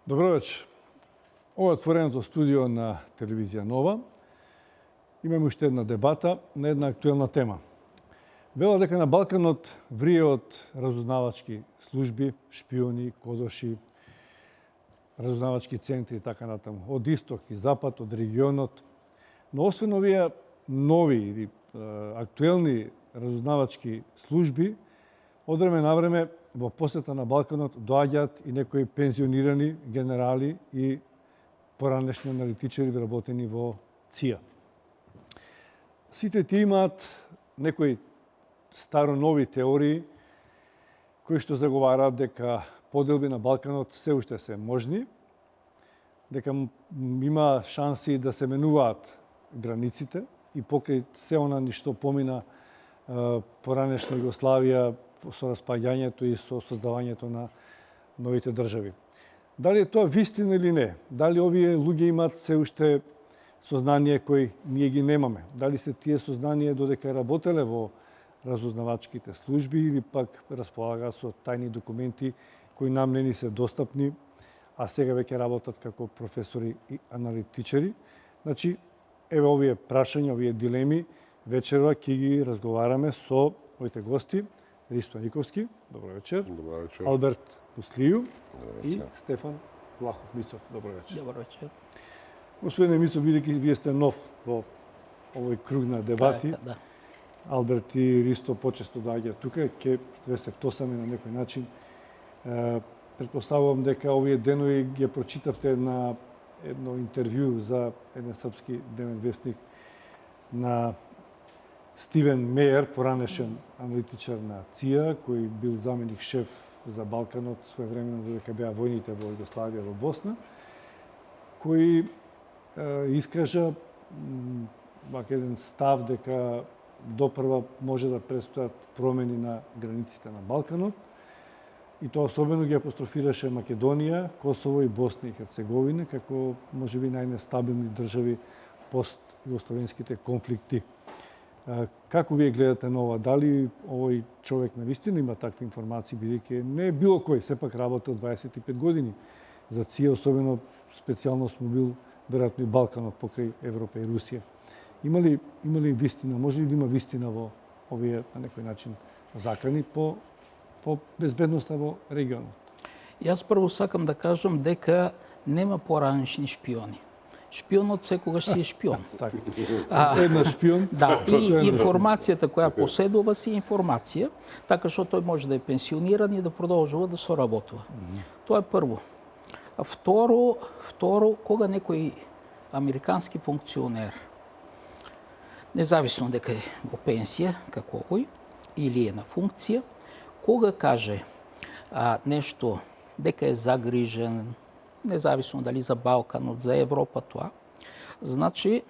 Добро вечер. Ова е отвореното студио на телевизија Нова. Имаме уште една дебата на една актуелна тема. Вела дека на Балканот вриеот разузнавачки служби, шпиони, кодоши, разузнавачки центри и така натаму, од исток и запад, од регионот. Но освен овие нови или актуелни разузнавачки служби, од време на време во посета на Балканот доаѓаат и некои пензионирани генерали и поранешни аналитичари вработени во ЦИА. Сите тие имаат некои старо-нови теории кои што заговараат дека поделби на Балканот се уште се можни, дека има шанси да се менуваат границите и покрај се она ни што помина поранешна Југославија со распаѓањето и со создавањето на новите држави. Дали е тоа вистина или не? Дали овие луѓе имаат се уште сознание кои ние ги немаме? Дали се тие сознание додека работеле во разузнавачките служби или пак располагаат со тајни документи кои нам не ни се достапни, а сега веќе работат како професори и аналитичари? Значи, еве овие прашања, овие дилеми, вечерва ќе ги разговараме со моите гости. Ристо Никовски, добро вечер. Добро вечер. Алберт Пуслију и Стефан Влахов Мицов, добро вечер. Добро вечер. Господине Мицов, бидејќи вие сте нов во овој круг на дебати, Да. Алберт и Ристо почесто доаѓаат тука, ќе ве се втосаме на некој начин. Предпоставувам дека овие денови ги прочитавте на едно интервју за еден српски дневен вестник на Стивен Мејер, поранешен аналитичар на ЦИА, кој бил заменик шеф за Балканот своевремено додека беа војните во Југославија, во Босна, кој искажа еден став дека допрва може да предстојат промени на границите на Балканот, и тоа особено ги апострофираше Македонија, Косово и Босна и Херцеговина како можеби најнестабилни држави пост југословенските конфликти. Како вие гледате на ова? Дали овој човек навистина има такви информации, бидејќи не е било кој, сепак работел 25 години за ЦИА, особено специјално му бил веројатно и Балканот покрај Европа и Русија. Има ли вистина, може ли да има вистина во овие на некој начин закани по безбедноста во регионот? Јас прво сакам да кажам дека нема поранешни шпиони. Шпионот секогаш си е шпион. Така. Една шпион. Да, и информацијата која поседува си информација, така што тој може да е пенсиониран и да продолжува да соработува. Тоа е прво. А второ, кога некој американски функционер, независно дека е во пенсија, како овој, или е на функција, кога каже нешто дека е загрижен, независно дали за Балканот, за Европа тоа, значи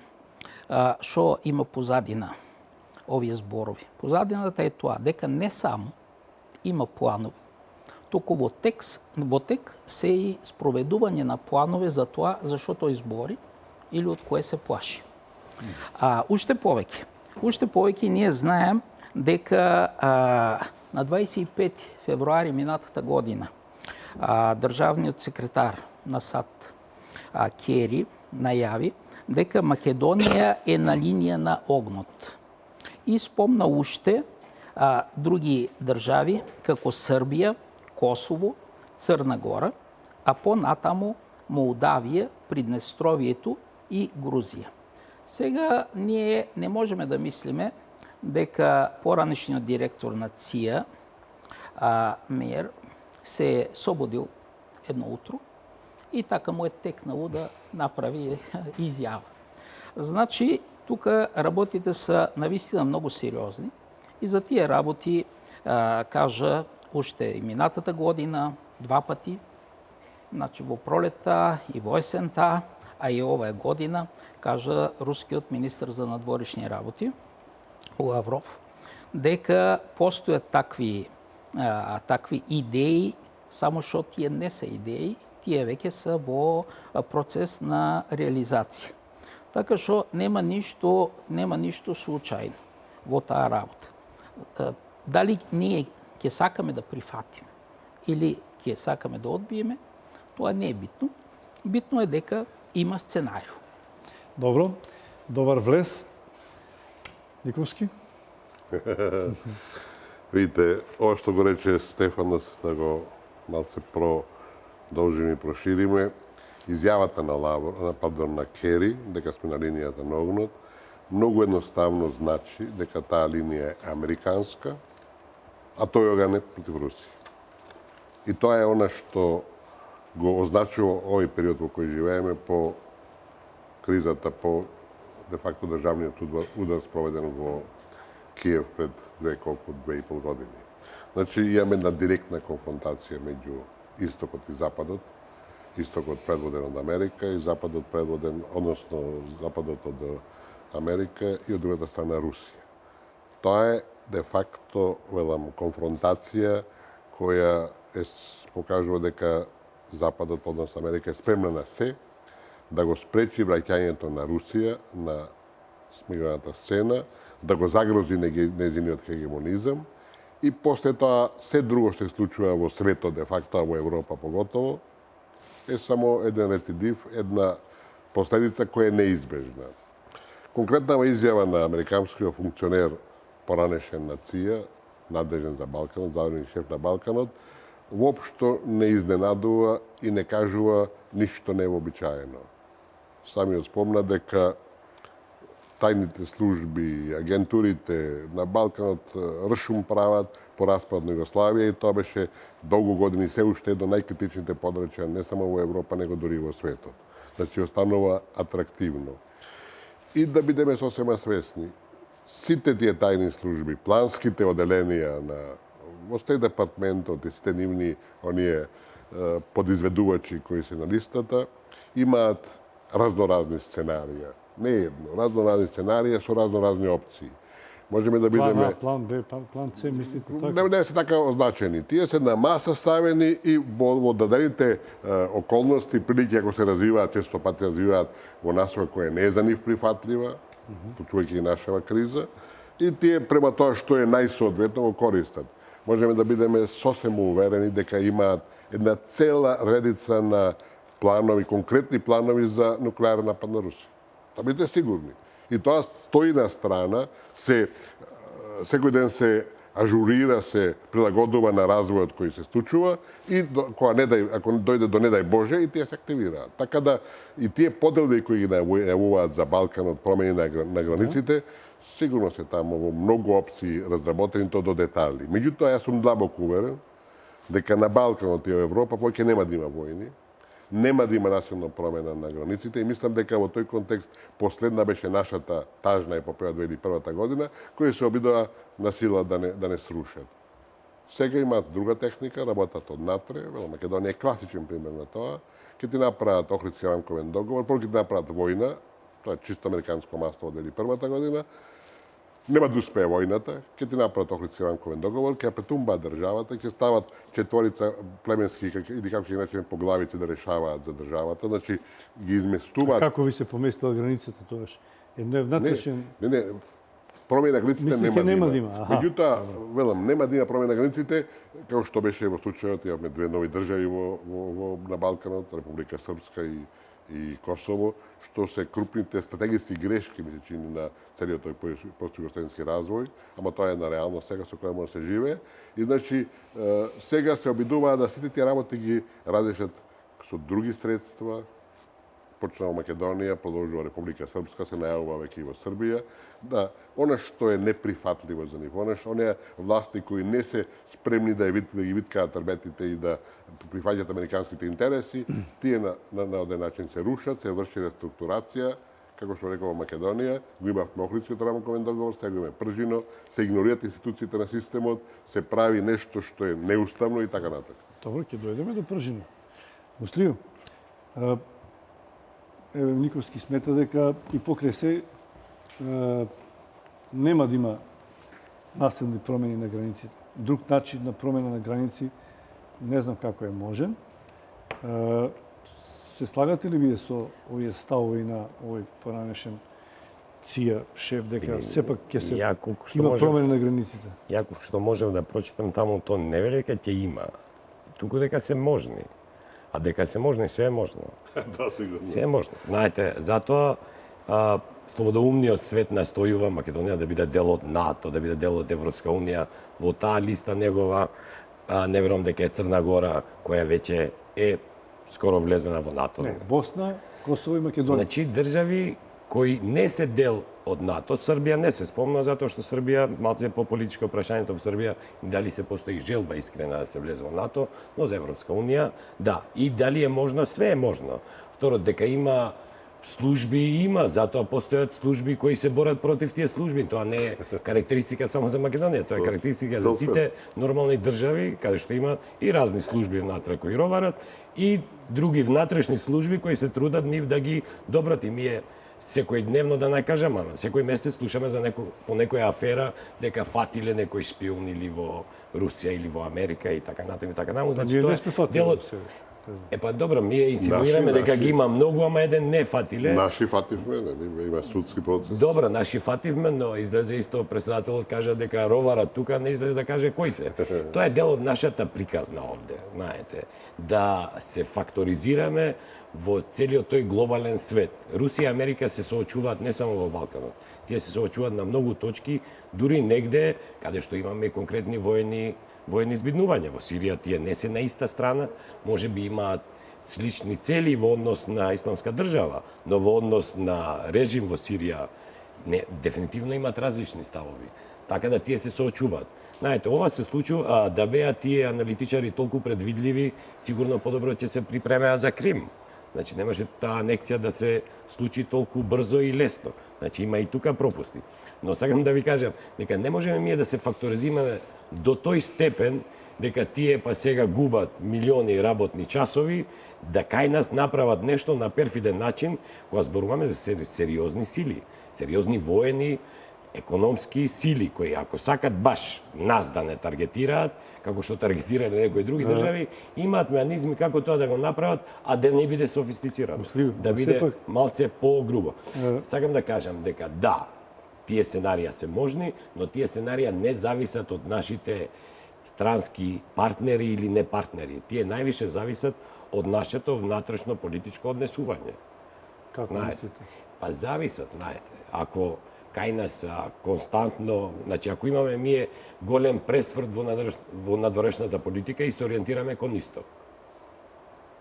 што има позадина овие зборови. Позадината е тоа дека не само има планови, туку во тек се и спроведување на планове за тоа зашто тој збори или од кое се плаши. Уште повеќе ние знаем дека на 25 февруари минатата година државниот секретар на САД Кери најави дека Македонија е на линија на огнот. И спомна уште други држави како Србија, Косово, Црна Гора, а понатаму Молдавија, Приднестровието и Грузија. Сега ние не можеме да мислиме дека поранешниот директор на ЦИА Мејер се собудил едно утро и така му е текнало да направи изјава. Значи, тука работите се навистина многу сериозни и за тие работи кажа уште и минатата година, два пати, значи во пролетта и во есента, а и оваа година, кажа рускиот министр за надворешни работи, Лавров, дека постојат такви идеи, само што тие не се идеи, тие веќе се во процес на реализација. Така што нема ништо случајно во таа работа. Дали ние ќе сакаме да прифатиме или ќе сакаме да одбиеме, тоа не е битно. Битно е дека има сценарио. Добро, добар влез. Никовски? Видите, ова што го рече Стефанос, да го малце продолжиме и прошириме, изјавата на Кери, дека сме на линијата на огнот, многу едноставно значи дека таа линија е американска, а тој оган е против Русија. И тоа е она што го означува овој период во кој живееме по кризата, по де факто државниот удар спроведен во Киев пред 2,5 години. Значи, имаме една директна конфронтација меѓу Истокот и Западот. Истокот предводен од Америка и Западот предводен, односно Западот од Америка и од другата страна Русија. Тоа е де факто, велам, конфронтација која покажува дека Западот, односно Америка, е спремна на се да го спречи враќањето на Русија на мировата сцена, да го загрози нејзиниот хегемонизам и после тоа се друго што се случува во светот, де факто, а во Европа поготово, е само еден рецидив, една последица која е неизбежна. Конкретна изјава на американскиот функционер, поранешен на ЦИА, надежен за Балканот, заверен шеф на Балканот, воопшто не изненадува и не кажува ништо невообичаено. Самиот спомна дека тајните служби, агентурите на Балканот ршум прават по распад на Југославија и тоа беше долго години се уште едно најкритичните подрачја не само во Европа, него дури и во светот. Значи, останува атрактивно. И да бидеме сосема свесни, сите тие тајни служби, планските оделенија во Стејт департментот и сите нивни оние подизведувачи кои се на листата, имаат разноразни сценарија. Не едно, разноразни сценарија со разноразни опции. Можеме да бидеме... План А, план Б, план С, мислите така? Не се така означени. Тие се на маса ставени и во дадените околности, прилики ако се развиваат, често пати развиваат во насока која не е за нив прифатлива, почувајќи и нашава криза, и тие према тоа што е најсоодветно го користат. Можеме да бидеме сосема уверени дека имаат една цела редица на планови, конкретни планови за нуклеарен напад на Русија. Да бидете сигурни. И тоа стои на страна, секој ден се ажурира, се прилагодува на развојот кој се случува и ако дојде до не дај Боже, и тие се активираат. Така да и тие поделби кои ги најавуваат за Балканот, промени на границите, сигурно се таму во многу опции разработени то до детали. Меѓутоа, јас сум длабоко уверен дека на Балканот и во Европа повеќе нема да има војни, нема да има насилна промена на границите и мислам дека во тој контекст последна беше нашата тажна епопеја 2001 година, која се обидува на сила да не срушат. Сега имаат друга техника, работат однатре, Македонија е класичен пример на тоа, ќе ти направат Охридски рамковен договор, прво ќе ти направат војна, тоа е чисто американско масло од 2001 година, нема да успее војната, ќе ти направат Охридски рамковен договор, ќе претумбаат државата, ќе стават четворица племенски или како ќе наречеме поглавици да решаваат за државата, значи ги изместуваат. Како ви се поместила границата тогаш? Едно е внатрешен... Не, промена на границите нема да има. Меѓутоа, велам, нема да има промена на границите, како што беше во случајот, имаме две нови држави на Балканот, Република Српска и Косово, што се крупните стратегиски грешки, ми се чини, на целиот тој постјугославенски развој, ама тоа е една реалност сега со која може да се живее. И значи, сега се обидуваат да сите тие работи ги разрешат со други средства, почнува Македонија, продолжува Република Српска, се најавува веќе и во Србија, да она што е неприфатливо за нив, оние власти кои не се спремни да ги виткаат трбетите и да прифаќаат американските интереси, тие на оден начин се рушат, се врши реструктурација, како што реков Македонија, го имавме Охридскиот рамковен договор, сега го имаме Пржино, се игнорират институциите на системот, се прави нешто што е неуставно и така натаму. Добро, ќе дојдеме до Пржино. Муслију, Никовски смета дека и покрај се нема да има насилни промени на границите. Друг начин на промена на граници не знам како е можен. Се слагате ли вие со овие ставови на овој поранешен ЦИА шеф дека сепак ќе се има промени на границите? Ја што можев да прочитам таму, то не вели дека ќе има, туку дека се можни. А дека се можно, се е можно. Да, сигурно. Се е можно. Знаете, затоа слободоумниот свет настојува Македонија да биде дел од НАТО, да биде дел од Европска унија. Во таа листа негова, не верувам дека е Црна Гора, која веќе е скоро влезена во НАТО. Не, Босна, Косово и Македонија. Значи, држави кои не се дел од НАТО, Србија не се спомна, затоа што Србија, малце по политичко прашањето во Србија, дали се постои желба искрена да се влезе во НАТО, но за Европска унија, да. И дали е можно, све е можно. Второ, дека има служби, има, затоа постојат служби кои се борат против тие служби. Тоа не е карактеристика само за Македонија, тоа е карактеристика за сите нормални држави, каде што има и разни служби внатре кои роварат, и други внатрешни служби кои се трудат нив да ги добрат. И ние секојдневно, да не кажам, секој месец слушаме за по некоја афера дека фатиле некој шпион или во Русија или во Америка и така натаму и така натаму. Значи тоа е дел од... Па добро, ние инсинуираме дека ги има многу, ама еден не фатиле. Наши фативме, има судски процес. Добро, наши фативме, но излезе исто председателот кажа дека ровара тука, не излезе да каже кој се. Тоа е дел од нашата приказна овде, знаете, да се факторизираме во целиот тој глобален свет. Русија и Америка се соочуваат не само во Балканот. Тие се соочуваат на многу точки, дури негде каде што имаме конкретни воени избиднувања. Во Сирија тие не се на иста страна, може би имаат слични цели во однос на исламска држава, но во однос на режим во Сирија не, дефинитивно имаат различни ставови. Така да тие се соочуваат. Знаете, ова се случува, да беа тие аналитичари толку предвидливи, сигурно подобро ќе се припремеа за Крим. Значи, немаше таа анексија да се случи толку брзо и лесно. Значи, има и тука пропусти. Но сакам да ви кажам, дека не можеме ние да се факторизираме до тој степен дека тие па сега губат милиони работни часови, да кај нас направат нешто на перфиден начин, кога зборуваме за сериозни сили, сериозни воени, економски сили, кои ако сакат баш нас да не таргетираат, како што таргетирале некои други држави, имаат механизми како тоа да го направат, а да не биде софистицирано, да биде малце по-грубо. Сакам да кажам дека да, тие сценарија се можни, но тие сценарија не зависат од нашите странски партнери или не партнери. Тие највише зависат од нашето внатрешно политичко однесување. Како мислите? Па зависат, знаете. Ако кај нас константно, значи ако имаме ние голем пресврт во надворешната политика и се ориентираме кон исток.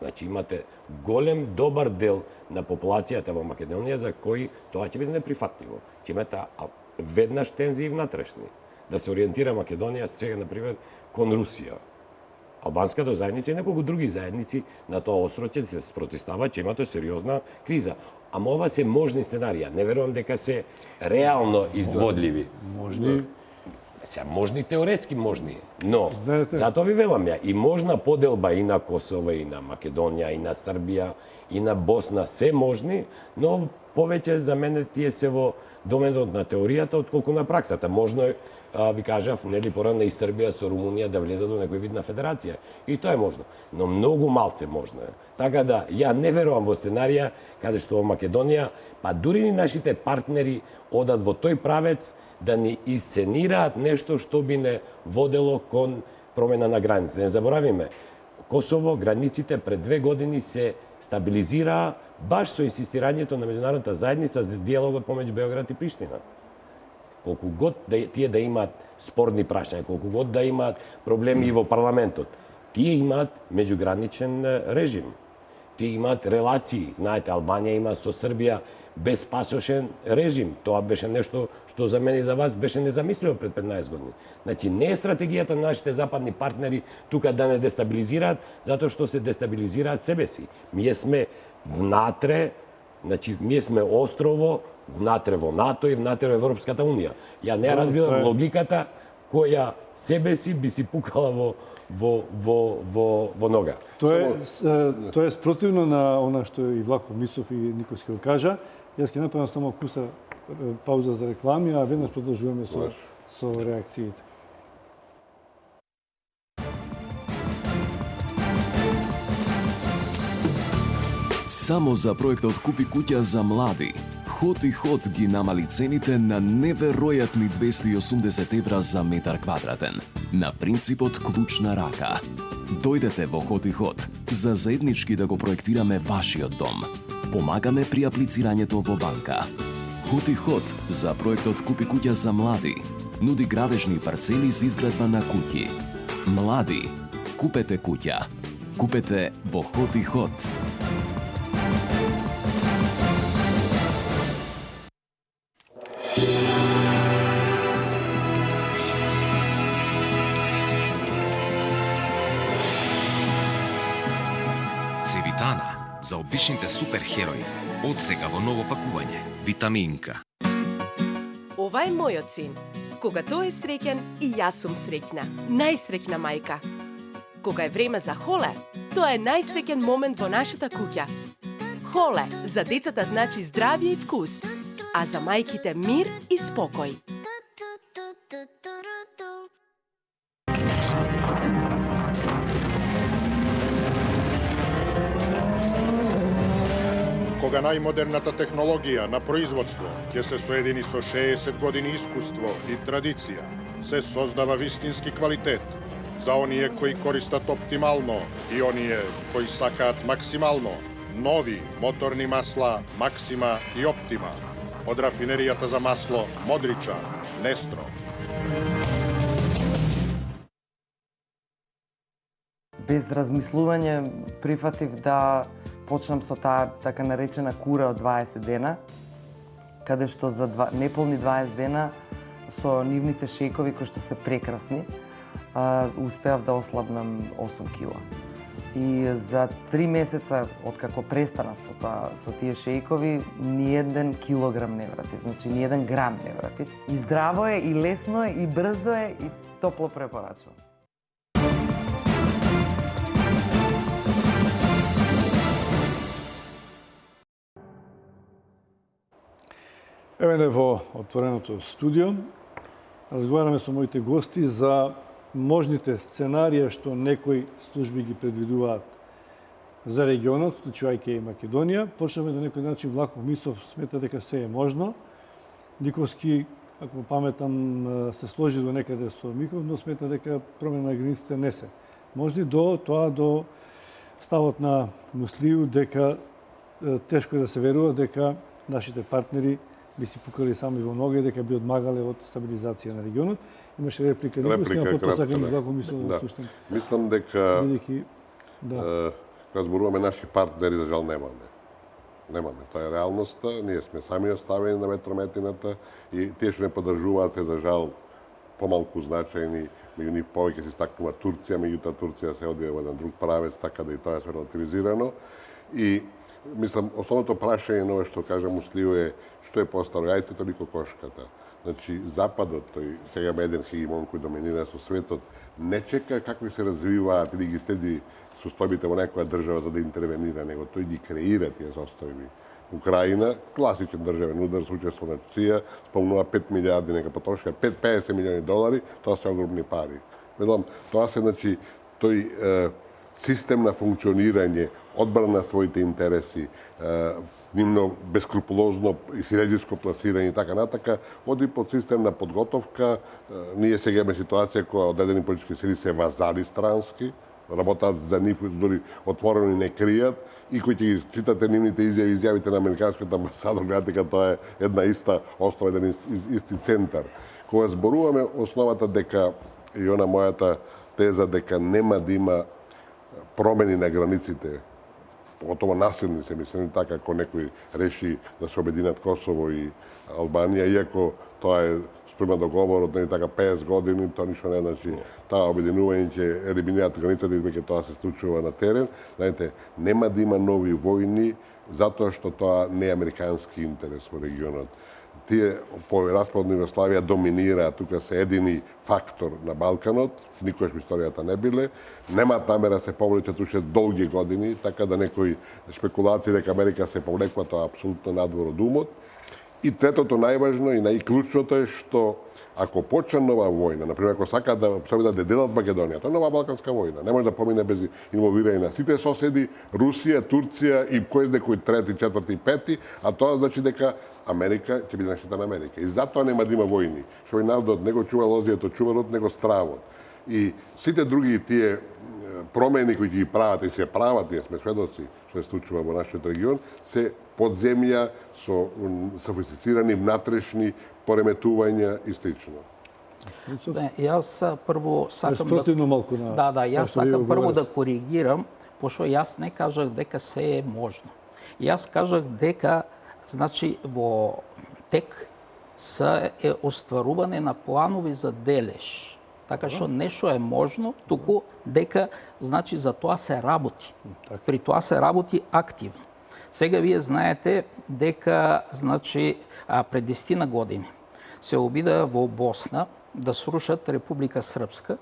Значи имате голем добар дел на популацијата во Македонија за кои тоа ќе биде неприфатливо. Ќе имате веднаш тензии внатрешни. Да се ориентира Македонија сега, например, кон Русија. Албанската заедница и неколку други заедници на тоа остро ќе се спротивстават, ќе имате сериозна криза. Ама ова се можни сценарија. Не верувам дека се реално изводливи. Можни. Се можни, теоретски можни, но затоа ви велам ја, и можна поделба и на Косово, и на Македонија, и на Србија, и на Босна, се можни, но повеќе за мене тие се во доменот на теоријата отколку на праксата. Можно е, ви кажав, нели порано и Србија со Румунија да влезат во некој вид на федерација. И тоа е можно, но многу малце можно е. Така да, ја не верувам во сценарија каде што во Македонија, па дури и нашите партнери одат во тој правец да ни исценираат нешто што би не водело кон промена на границите. Не заборавиме, Косово, границите пред 2 години се стабилизираа баш со инсистирањето на меѓународната заедница за диалогот помеѓу Београд и Приштина. Колку год тие да имаат спорни прашања, колку год да имаат проблеми и во парламентот, тие имаат меѓуграничен режим. Тие имаат релации. Знаете, Албанија има со Србија безпасошен режим. Тоа беше нешто што за мене и за вас беше незамисливо пред 15 години. Значи, не е стратегијата на нашите западни партнери тука да не дестабилизираат, затоа што се дестабилизираат себе си. Ние сме внатре, значи, ние сме острово внатре во НАТО и внатре во Европската унија. Ја не разбирам логиката која себе си би си пукала во нога. Тоа е спротивно на она што и Влахов Мисов и Никовски го кажа. Јас ќе направам само куса пауза за реклами, а веднаш продолжуваме со реакциите. Само за проектот Купи куќа за млади, Ход и Ход ги намали цените на неверојатни 280 евра за метар квадратен, на принципот клучна рака. Дојдете во Ход и Ход за заеднички да го проектираме вашиот дом. Помагаме при аплицирањето во банка. Ход и Ход за проектот Купи куќа за млади нуди градежни парцели за изградба на куќи. Млади, купете куќа. Купете во Ход и Ход. Цевитана за обичните суперхерои. Од сега во ново пакување. Витаминка. Ова е мојот син. Кога тој е среќен, и јас сум среќна. Најсреќна мајка. Кога е време за холе, тоа е најсреќен момент во нашата куќа. Холе за децата значи здравје и вкус, а за мајките мир и спокој. Кога најмодерната технологија на производство ќе се соедини со 60 години искуство и традиција, се создава вистински квалитет за оние кои користат оптимално и оние кои сакаат максимално. Нови моторни масла Максима и Оптима од рафинеријата за масло Модрича, Нестро. Без размислување прифатив да почнам со таа така наречена кура од 20 дена, каде што за неполни 20 дена со нивните шејкови кои што се прекрасни, успеав да ослабнам 8 кила. И за 3 месеца откако престанав со тие шејкови, ни еден килограм не вратив, значи ни еден грам не вратив. И здраво е, и лесно е, и брзо е, и топло препорачувам. Еве во отвореното студио разговараме со моите гости за можните сценарија што некои служби ги предвидуваат за регионот, вклучувајќи и Македонија. Почнаме на некој начин Влахов Мисов смета дека се е можно. Никовски, ако паметам, се сложи до некаде со Михов, но смета дека промена на границите не се можни, до ставот на Муслију дека тешко е да се верува дека нашите партнери би си пукали сами во ноге, дека би одмагале од стабилизација на регионот. Имаше реплика, Реплика кратка, да. Мислам дека кога зборуваме наши партнери, за жал немаме. Немаме, тоа е реалноста, ние сме сами оставени на ветрометината и тие што не поддржуваат се за жал помалку значајни, меѓу нив повеќе се стакнува Турција, меѓутоа Турција се одие во еден друг правец, така да и тоа е релативизирано. И мислам, основното прашање на ова што кажа Муслију е што е постаро јајцето или кокошката. Значи, Западот, тој сега има еден хегемон кој доминира со светот, не чека какви се развиваат или ги следи состојбите во некоја држава за да интервенира, него тој ги креира тие состојби. Украина, класичен државен удар со учество на Турција, спомнува 5 милиарди, нека потрошка 50 милиони долари, тоа се огромни пари. Мислам, тоа се, значи, тој систем на функционирање, одбрана на своите интереси, нивно бескрупулозно и силеđiско пласирање и така натака, оди под систем на подготовка. Ние сега имаме ситуација која одредени политички сили се вазали странски, работат за нив, дори отворено не кријат, и кои ќе ги читате нивните изјавите на американскиот амбасадор, гледате дека тоа е една иста основа, еден исти центар. Кога зборуваме основата дека, и она мојата теза дека нема да има промени на границите, готово наsilни се мислени така, ако некој реши да се обединат Косово и Албанија, иако тоа е спрема договорот, не така 50 години, тоа ништо не значи. Таа обединување ќе елиминираат границите, веќе тоа се случува на терен. Знаете, нема да има нови војни, затоа што тоа не е американски интерес во регионот. Тие по распад на Југославија доминираат, тука се едини фактор на Балканот, никогаш во историјата не биле, немаат намера се повлечат уште долги години, така да некои спекулации дека Америка се повлекува, тоа апсолутно надвор од умот. И третото најважно и најклучното е што ако почне нова војна, например, ако сакаат да се да делат Македонија, тоа е нова балканска војна, не може да помине без инволвирање на сите соседи, Русија, Турција и кој некој трети, четврти, пети, а тоа значи дека Америка ќе биде на на Америка. И затоа нема да има војни. Што и народот не го чува лозието чуварот, него стравот. И сите други тие промени кои ги прават и се прават, ние сме сведоци што се случува во нашиот регион, се под земја со софистицирани внатрешни пореметувања и слично. Не, јас прво сакам Спротивно малку на... јас сакам прво да коригирам, пошто јас не кажах дека се е можно. Јас кажах дека, значи, во тек е остварување на планови за дележ. Така што нешто е можно, туку дека, значи, за тоа се работи. При тоа се работи активно. Сега вие знаете дека, значи, пред 10 години се обида во Босна да срушат Република Српска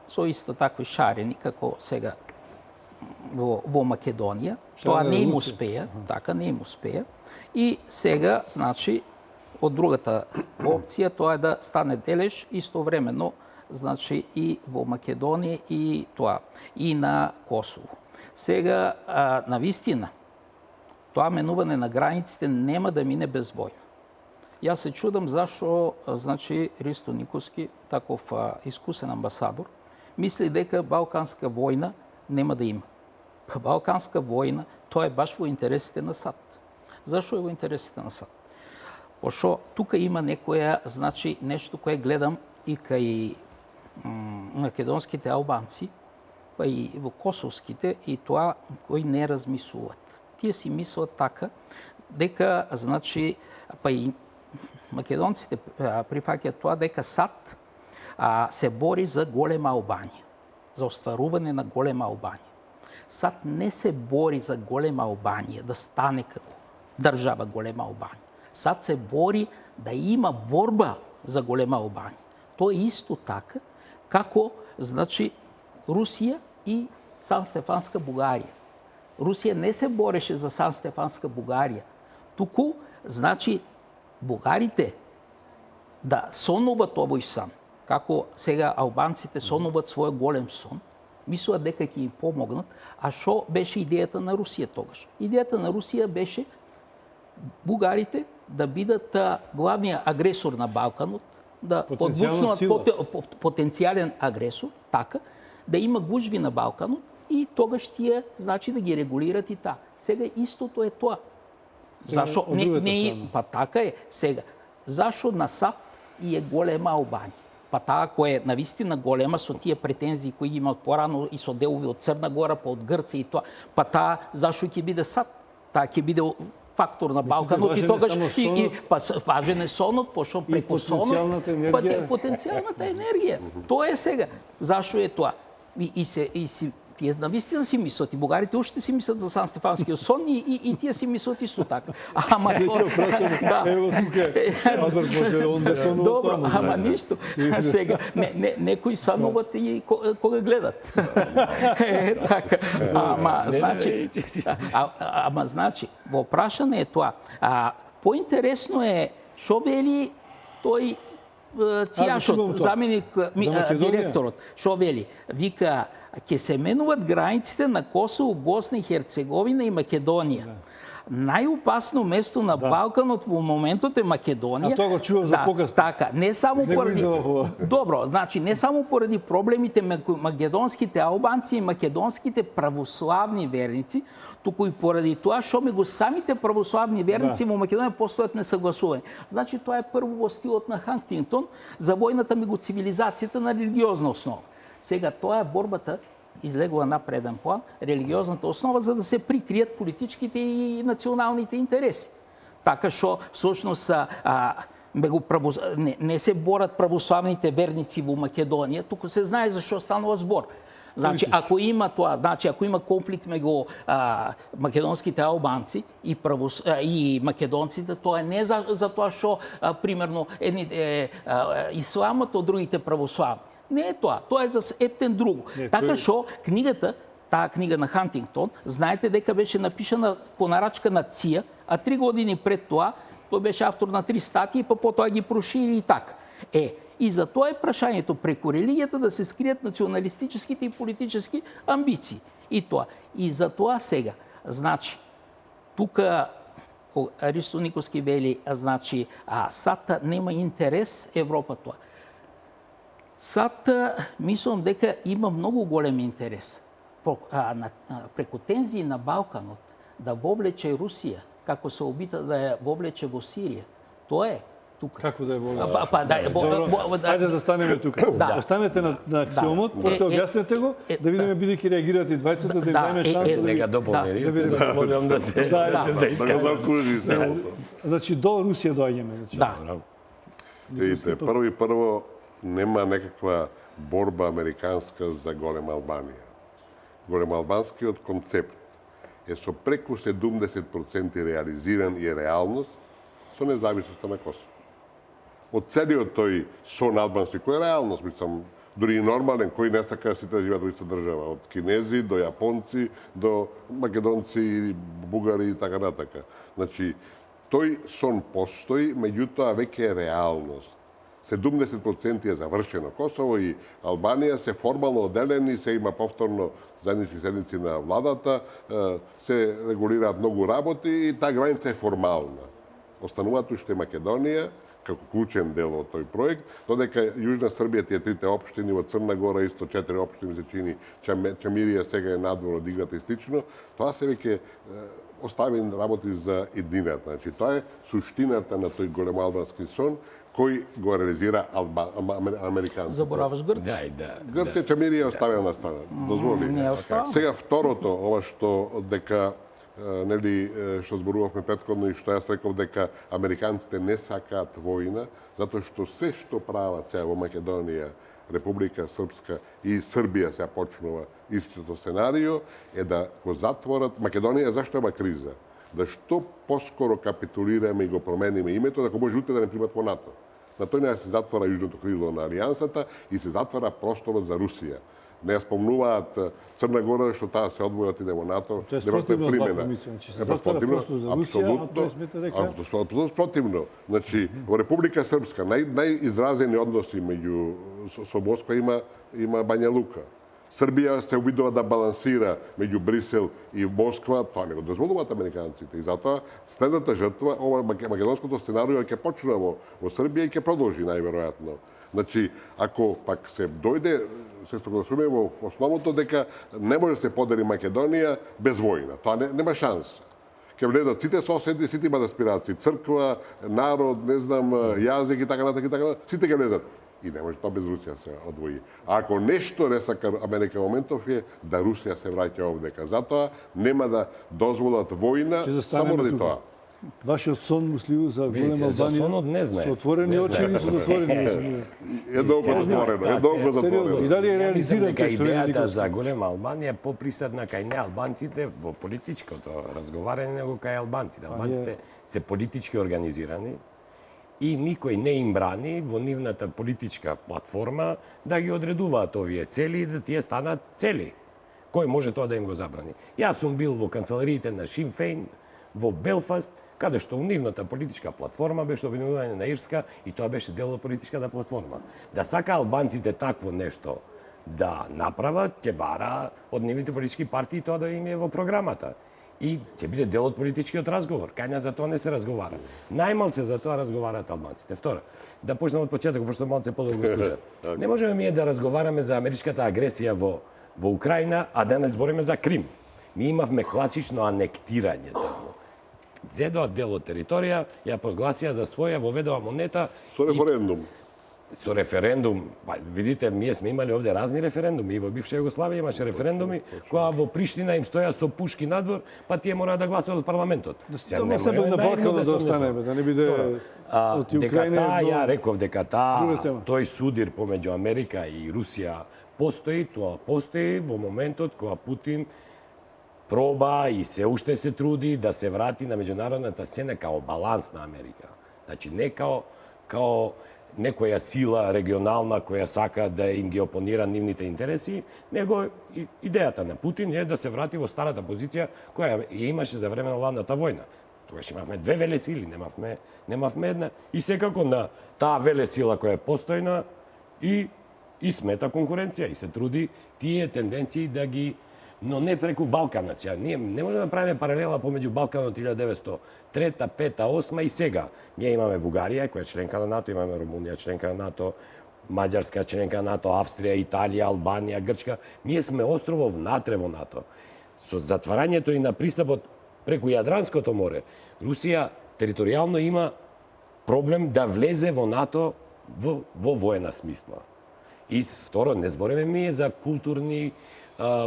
со исто такви шарени како сега во Македонија. Тоа не им успеа, така не им успеа. И сега, значи, од другата опција тоа е да стане дележ истовремено, значи, и во Македонија и тоа, и на Косово. Сега, на вистина, тоа менување на границите нема да мине без војна. Јас се чудам зашо, значи, Ристо Николски, таков искусен амбасадор, мисли дека Балканска војна нема да има. Балканска војна, тоа е баш во интересите на САД. Зашо е во интересите на САД? Пошто тука има некоја, значи, нешто кое гледам и кај македонските албанци, па и во косовските, и тоа кои не размислуваат. Тие си мислат така, дека, значи, па и македонците прифаќаат тоа дека САД се бори за голема Албанија, за остварување на голема Албанија. САД не се бори за голема Албанија, да стане како држава голема Албанија. САД се бори да има борба за голема Албанија. Тоа е исто така како, значи, Русија и Сан-Стефанска Бугарија. Русија не се бореше за Сан-Стефанска Бугарија, туку, значи, бугарите да сонуват овој сан, како сега албанците сонуват свој голем сон, мислат дека ќе им помогнат, а што беше идејата на Русија тогаш? Идејата на Русија беше бугарите да бидат главниот агресор на Балканот, да подвукнат потенцијален агресор, така, да има гужви на Балканот и тогаш тие, значи, да ги регулират и таа. Сега истото е тоа. Зашо па така е сега. Зашо на САД и е голема Албанија? Па таа која е навистина голема со тие претензии кои имаат порано и со делови од Црна Гора, па од Грција и тоа. Па таа зашо ќе биде САД? Таа ќе биде фактор на Балканот и тогаш важен е сонот, пошто преку сонот потенцијалната енергија. Тоа е сега. Зашо е тоа? И тие навистина си мислат, и бугарите уште си мислат за Сан-Стефанскиот сон и тие си мислат исто така. Ама добро, ама ништо. Сега некои сануват и кога гледат. Така. Ама значи, во прашање е тоа. Поинтересно е што вели тој Цијашот, заменик директорот, што вели? Вика, ќе се менуват границите на Косово, Босна и Херцеговина и Македонија. Најопасно место на Балканот во моментот е Македонија. А тоа го чувам за покасно. Така, не само поради добро, значи не само поради проблемите македонските албанци и македонските православни верници, туку и поради тоа што меѓу самите православни верници во Македонија постојат несогласувања. Значи тоа е прво во стилот на Хантингтон за војната меѓу цивилизацијата на религиозна основа. Сега тоа е борбата излегува на преден план, религиозната основа, за да се прикрият политичките и националните интереси. Така што всушност не се борат православните верници во Македонија, туку се знае за што станува збор. Значи, ако има тоа, ако има конфликт меѓу македонските албанци и македонците, тоа е не за тоа што примерно исламот од другите православни. Не е тоа, тоа е за ептен друго. Така што книгата, таа книга на Хантингтон, знаете дека беше напишана по нарачка на ЦИА, а 3 години пред тоа тој беше автор на 3 статии, па потоа ги прошири и така. И за тоа е прашањето преку религијата да се скријат националистичките и политички амбиции. И тоа. И за тоа сега, значи, тука Ристо Николски вели, значи, САД нема интерес Европа тоа. САД, мислам дека има многу голем интерес. преку тензии на Балканот да вовлече Русија, како се обита да ја вовлече во Сирија. Тоа е тука. Како да е волна? Ајде да застанеме тука. Останете на аксиомот, после објаснете го, да видиме бидејќи реагирате и двајцата, да имаме шанса да сега дополнери, да можам да се искажам. Значи до Русија доаѓаме, значи. Видите, прво нема некаква борба американска за голема Албанија. Големоалбанскиот концепт е со преку 70% реализиран и е реалност со независноста на Косово. Од целиот тој сон албански, кој е реалност, мислам, дури и нормален, кој не сака сите да живеат во иста држава, од кинези до јапонци, до македонци, бугари и така натака. Значи, тој сон постои, меѓутоа веќе е реалност. 70% е завршено Косово и Албанија се формално оделени, се има повторно заеднички седници на владата, се регулираат многу работи и таа граница е формална. Остануваат уште Македонија, како клучен дел од тој проект, додека Јужна Србија, тие трите општини во Црна Гора, исто 4 општини се чини, Чамирија сега е надвор одигната и слично, тоа се веќе остави работи за еднината. Значи, тоа е суштината на тој големоалбански сон, кој го реализира американците. Забораваш Грција. Грција, Чамирија е оставена на страна. Дозволи. Сега второто, ова што дека нели што зборувавме претходно и што јас реков дека американците не сакаат војна, затоа што се што прават сега во Македонија, Република Српска и Србија се почнува истото сценарио е да го затворат Македонија. Зашто има криза? Да што поскоро капитулираме и го промениме името, да може утре да не примат во НАТО. На тој начин се затвора јужното крило на Алијансата и се затвара просторот за Русија. Не ја спомнуваат Црна Гора што таа се одвои отиде во НАТО, нема примена. Апсолутно спротивно. Значи, во Република Српска најизразени односи меѓу со Москва има Бања Лука. Србија се обидува да балансира меѓу Брисел и Москва, тоа не го дозволуваат американците и затоа следната жртва, ова македонското сценарио ќе почне во Србија и ќе продолжи најверојатно. Значи, ако пак се дојде, се согласуваме во основното дека не може да се подели Македонија без војна. Тоа нема шанса. Ќе влезат сите соседи, сите имаат аспирации, црква, народ, не знам, јазик и така натака, сите ќе влезат. И не може тоа без Русија се одвои. А ако нешто не сака Америка моментов е да Русија се враќа овдека. Затоа нема да дозволат војна само ради тоа. Вашиот сон мусливо за голема Албанија со отворени очи или со затворени очи? Еднократно затворено. И дали е реализиран тој што идејата за голема Албанија е поприсадна кај не албанците во политичкото разговарање него кај албанците. Албанците се политички организирани и никој не им брани во нивната политичка платформа да ги одредуваат овие цели и да тие станат цели. Кој може тоа да им го забрани? Јас сум бил во канцелариите на Шин Фейн во Белфаст, каде што нивната политичка платформа беше обединување на Ирска и тоа беше дел од политичката платформа. Да сака албанците такво нешто да направат, ќе бара од нивните политички партии тоа да им е во програмата. И ќе биде дел од политичкиот разговор. Кај нас за тоа не се разговара. Најмалце за тоа разговараат албанците. Второ, да почнеме од почеток, пошто малце подолго слушат. Не можеме ние да разговараме за америчката агресија во Украина, а да не збориме за Крим. Ми имавме класично анектирање таму. Зедоа дел од територија, ја прогласија за своја, воведоа монета. Со референдум. Со референдум, видите, ние сме имали овде разни референдуми, и во бивша Југославија имаше референдуми, која во Приштина им стоја со пушки надвор, па тие мора да гласат од парламентот. Сега не може на Балканот да остане, да не биде од Украина. Дека таа, ја реков дека тој судир помеѓу Америка и Русија постои, тоа постои во моментот кога Путин проба и се уште се труди да се врати на меѓународната сцена као баланс на Америка. Значи не као некоја сила регионална која сака да им ги опонира нивните интереси, него идејата на Путин е да се врати во старата позиција која ја имаше за време на ладната војна. Тогаш имавме две велесили, немавме една. И секако на таа велесила која е постојна и смета конкуренција и се труди тие тенденции да ги, но не преку Балканот. Ние не можеме да правиме паралела помеѓу Балканот 1903, 5, 8 и сега. Ние имаме Бугарија, која е членка на НАТО, имаме Румунија, членка на НАТО, Маđарска членка НАТО, Австрија, Италија, Албанија, Грчка. Ние сме острово внатре во НАТО. Со затварањето и на пристапот преку Јадранското море, Русија територијално има проблем да влезе во НАТО во воена смисла. И второ, не збореме ние за културни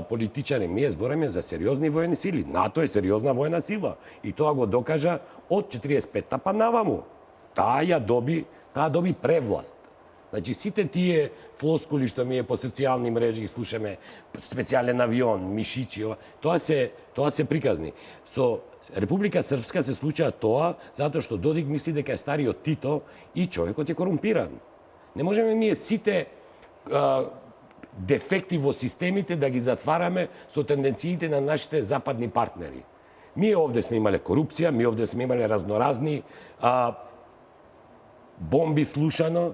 политичари, ние збореме за сериозни воени сили. НАТО е сериозна воена сила и тоа го докажа од 45-та па наваму. Таа доби превласт. Значи, сите тие флоскули што ми е по социјални мрежи слушаме, специјален авион, мишичи, тоа се приказни. Со Република Српска се случува тоа затоа што Додик мисли дека е стариот Тито и човекот е корумпиран. Не можеме ние сите дефекти во системите да ги затвараме со тенденциите на нашите западни партнери. Ние овде сме имале корупција, ние овде сме имале разноразни бомби слушано,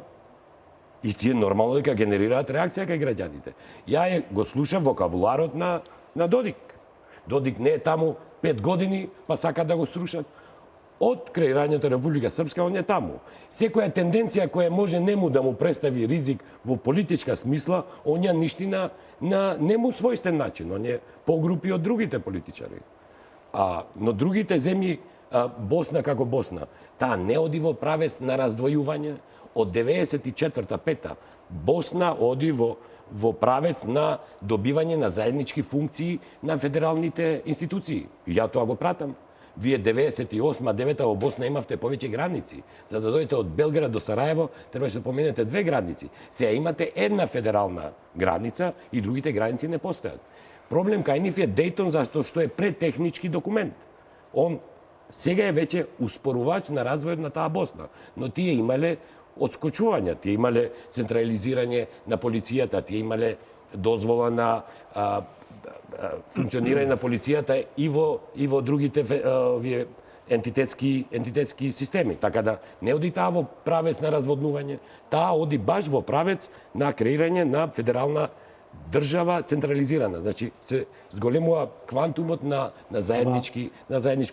и тие нормално дека генерираат реакција кај граѓаните. Ја го слушав вокабуларот на Додик. Додик не е таму 5 години, па сака да го срушат. Од креирањето Република Српска, он е таму. Секоја тенденција која може нему да му представи ризик во политичка смисла, он ја ништи на нему својстен начин. Он е погрупи од другите политичари. Но другите земји, Босна како Босна, таа не оди во правец на раздвојување. Од 94-та, Босна оди во правец на добивање на заеднички функции на федералните институции. И ја тоа го пратам. Вие 98-9 во Босна имавте повеќе граници. За да дојдете од Белград до Сараево, требаше да поменете 2 граници. Сега имате една федерална граница и другите граници не постојат. Проблем кај нив е Дејтон, зашто што е претехнички документ. Он сега е веќе успорувач на развојот на таа Босна. Но тие имале одскочувања, тие имале централизирање на полицијата, тие имале дозвола на функционирање на полицијата и во другите ентитетски системи. Така да не оди таа во правец на разводнување, таа оди баш во правец на креирање на федерална држава централизирана. Значи се зголемува квантумот на заеднички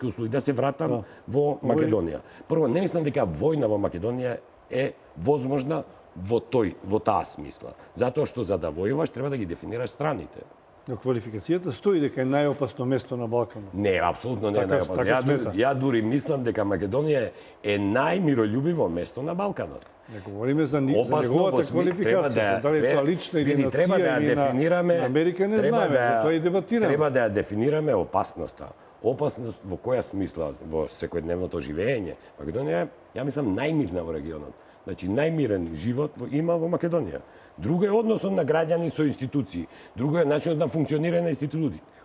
услуги. Да се вратам во Македонија. Прво, не мислам дека војна во Македонија е возможна во таа смисла. Затоа што за да војуваш треба да ги дефинираш страните. Но квалификацијата стои дека е најопасно место на Балканот. Не, апсолутно не е најопасно. Ја дури мислам дека Македонија е најмирољубиво место на Балканот. Не говориме за неговата квалификација, дали тоа лична или на ЦИА или на Америка, не знаеме, затоа и дебатираме. Треба да ја дефинираме опасноста. Опасност во која смисла? Во секојдневното живење. Македонија, ја мислам, најмирна во регионот. Значи, најмирен живот има во Македонија. Друго е односот на граѓани со институции. Друго е начинот на функционирање на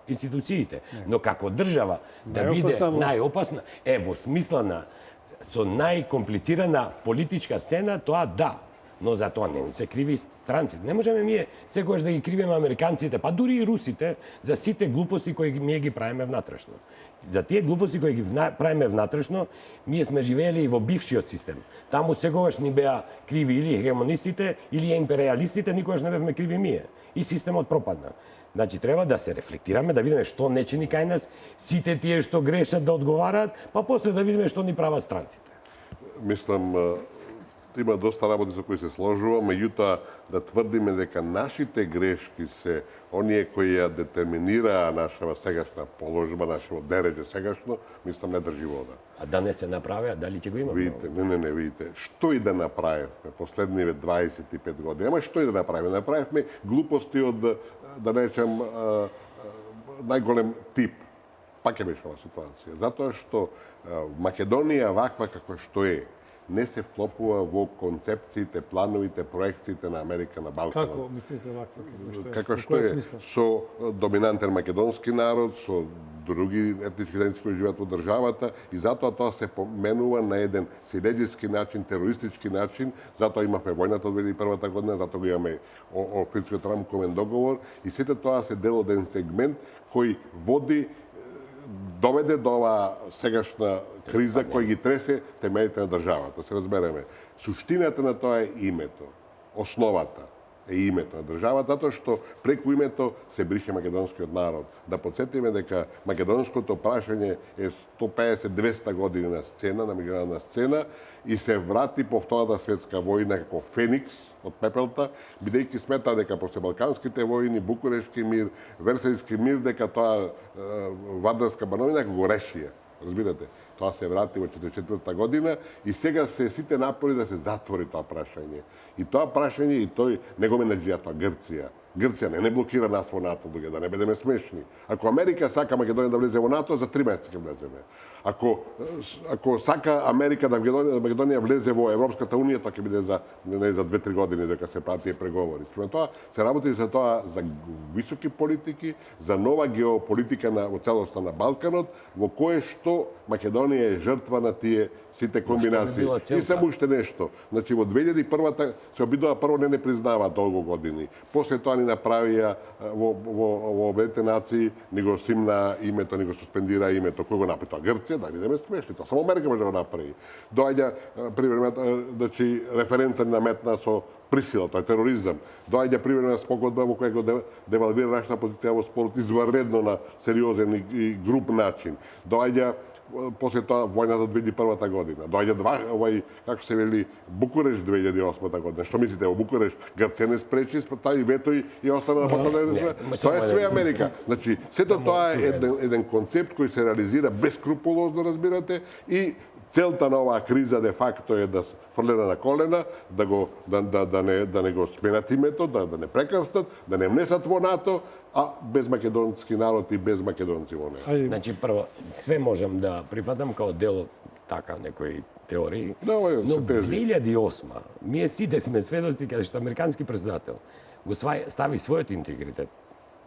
институциите. Но како држава да биде најопасна, во смисла на со најкомплицирана политичка сцена, тоа да. Но за тоа не се криви странците. Не можеме ние секогаш да ги кривиме американците, па дури и русите, за сите глупости кои ние ги правиме внатрешно. За тие глупости кои ги правиме внатрешно, ние сме живеели и во бившиот систем. Таму секогаш ни беа криви или хегемонистите, или империалистите, никогаш не бевме криви ние. И системот пропадна. Значи, треба да се рефлектираме, да видиме што не чини кај нас, сите тие што грешат да одговараат, па после да видиме што ни прават странците. Мислам, има доста работи со кои се сложувам, меѓутоа да тврдиме дека нашите грешки се оние кои ја детерминираа нашава сегашна положба, нашето дереđе сегашно, мислам не држи вода. А да не се направи, дали ќе го имаме? Видите, не, видите. Што и да направивме последниве 25 години? Ама што и да направиме? Направивме глупости од, да речем, најголем тип. Пак е беше ова ситуација. Затоа што Македонија ваква како што е, не се вклопува во концепциите, плановите, проекциите на Америка на Балканот. Како мислите вакво? Како што е со доминантен македонски народ, со други етнички заедници кои живеат во државата и затоа тоа се поменува на еден силеđиски начин, терористички начин, затоа имавме војната од 2001 година, затоа го имаме Охридскиот рамковен договор и сите тоа се дел од еден сегмент кој доведе до оваа сегашна криза која ги тресе темелите на државата. Се разбереме. Суштината на тоа е името, основата е името на државата, затоа што преку името се брише македонскиот народ. Да подсетиме дека македонското прашање е 150-200 години на сцена, на меѓународна сцена, и се врати по Втората светска војна како феникс од пепелта, бидејќи смета дека после Балканските војни, Букурешки мир, Версајски мир, дека тоа Вардарска бановина го решија. Разбирате? Тоа се врати во 1944 година и сега се сите напори да се затвори тоа прашање. И тоа прашање и тој не го менеджира тоа Грција. Грција не блокира нас во НАТО, да не бидеме смешни. Ако Америка сака Македонија да влезе во НАТО, за 3 месеци ќе влеземе. Ако сака Америка да Македонија влезе во Европската унија, тоа ќе биде за 2-3 години дека се прават тие преговори. Тоа се работи за тоа за високи политики, за нова геополитика во целоста на Балканот, во кое што Македонија е жртва на тие сите комбинации. И само уште нешто. Значи, во 2001-та се обидува прво не признава долго години. После тоа ни направија во Обединетите нации, ни го симна името, ни го суспендира името. Кој го направи тоа? Грција, да видиме смешни. Тоа само Америка може да го направи. Доаѓа, примерно, значи, референца ни наметна со присила, тоа е тероризам. Доаѓа примерно спогодба во која го девалвира нашата позиција во спорт изварредно на сериозен и груб начин. Доаѓа после тоа војната 2001 година. Доаѓа како се вели, Букуреш 2008 година. Што мислите, во Букуреш Грција не спречи, тај вето и остана на потоле. Тоа е све Америка. Значи, сето тоа е еден концепт кој се реализира бескрупулозно, разбирате, и целта на оваа криза де факто е да фрлена на колена, да не го сменат името, да не прекрстат, да не внесат во НАТО, а без македонски народ и без македонци во него. Значи, прво, све можам да прифатам као дел од така некои теории, но 2008 ние сите сме сведоци каде што американски председател го стави својот интегритет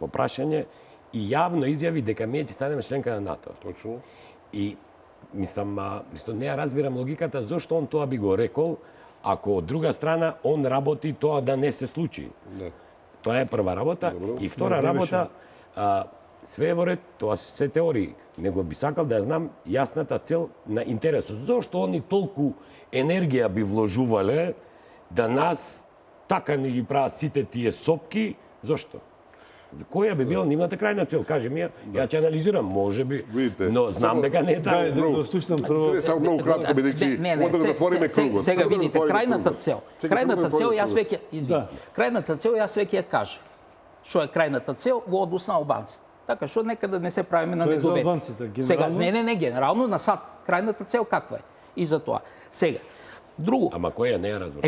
по прашање и јавно изјави дека ние ќе станеме членка на НАТО. Точно. И мислам, не ја разбирам логиката зошто он тоа би го рекол, ако од друга страна он работи тоа да не се случи. Да. Тоа е прва работа. И втора работа, све во ред, тоа се теории. Него би сакал да ја знам јасната цел на интересот. Зошто они толку енергија би вложувале да нас така не ги прават сите тие сопки? Зошто? Која би била нивната крајна цел? Кажи ми ја, ја ќе анализирам, може би, но знам дека не е така. Да слушнам прво. Само многу кратко, бидејќи може да затвориме кругот. Сега видите, крајната цел. Крајната цел јас веќе ја кажа. Што е крајната цел во однос на албанците. Така што нека да не се правиме на недоверие. Сега не генерално на САД крајната цел каква е? И за тоа. Сега друго. Ама која не ја разбрав?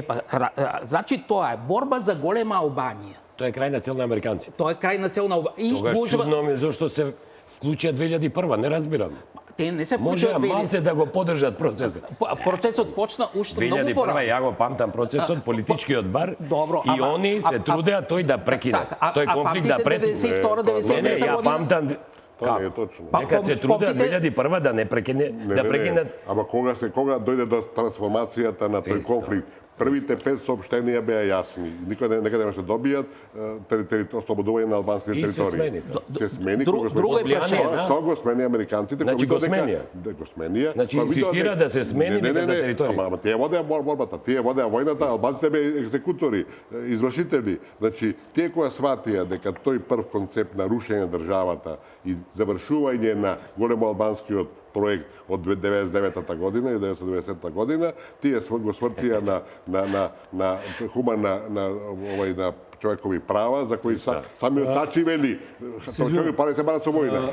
Значи тоа е борба за голема Албанија. Тоа е крајна цел на американците. Тоа е крајна цел на Албанија. Тогаш чудно ми зашто се вклучија 2001, не разбирам. Те не се вклучија 2001. Може малце да го поддржат процесот. Процесот почна уште многу порано. 2001 ја го памтам процесот, политичкиот бар. Добро, и они се трудеа тој да прекине. Тој конфликт да прекине. 92-93 година. Ја памтам. Тоа не е точно. Нека се трудеа 2001 да не прекинат. Ама кога дојде до трансформацијата на тој конфликт, првите 5 соопштенија беа јасни. Никој некаде немаше добијат ослободување на албанските територии. Се смени. Тоа го смени американците. Значи го сменија. Го сменија. Значи инсистира да се смени за територија. Ама тие водеа борбата, тие водеа војната, албанците беа екзекутори, извршители. Значи тие кои сватија дека тој прв концепт на рушење на државата и завршување на големо албанскиот проект од 99-та година и 1990 година, тие го свртија на хумана на човекови права за кои самиот Тачи вели човекови права се барат со војна.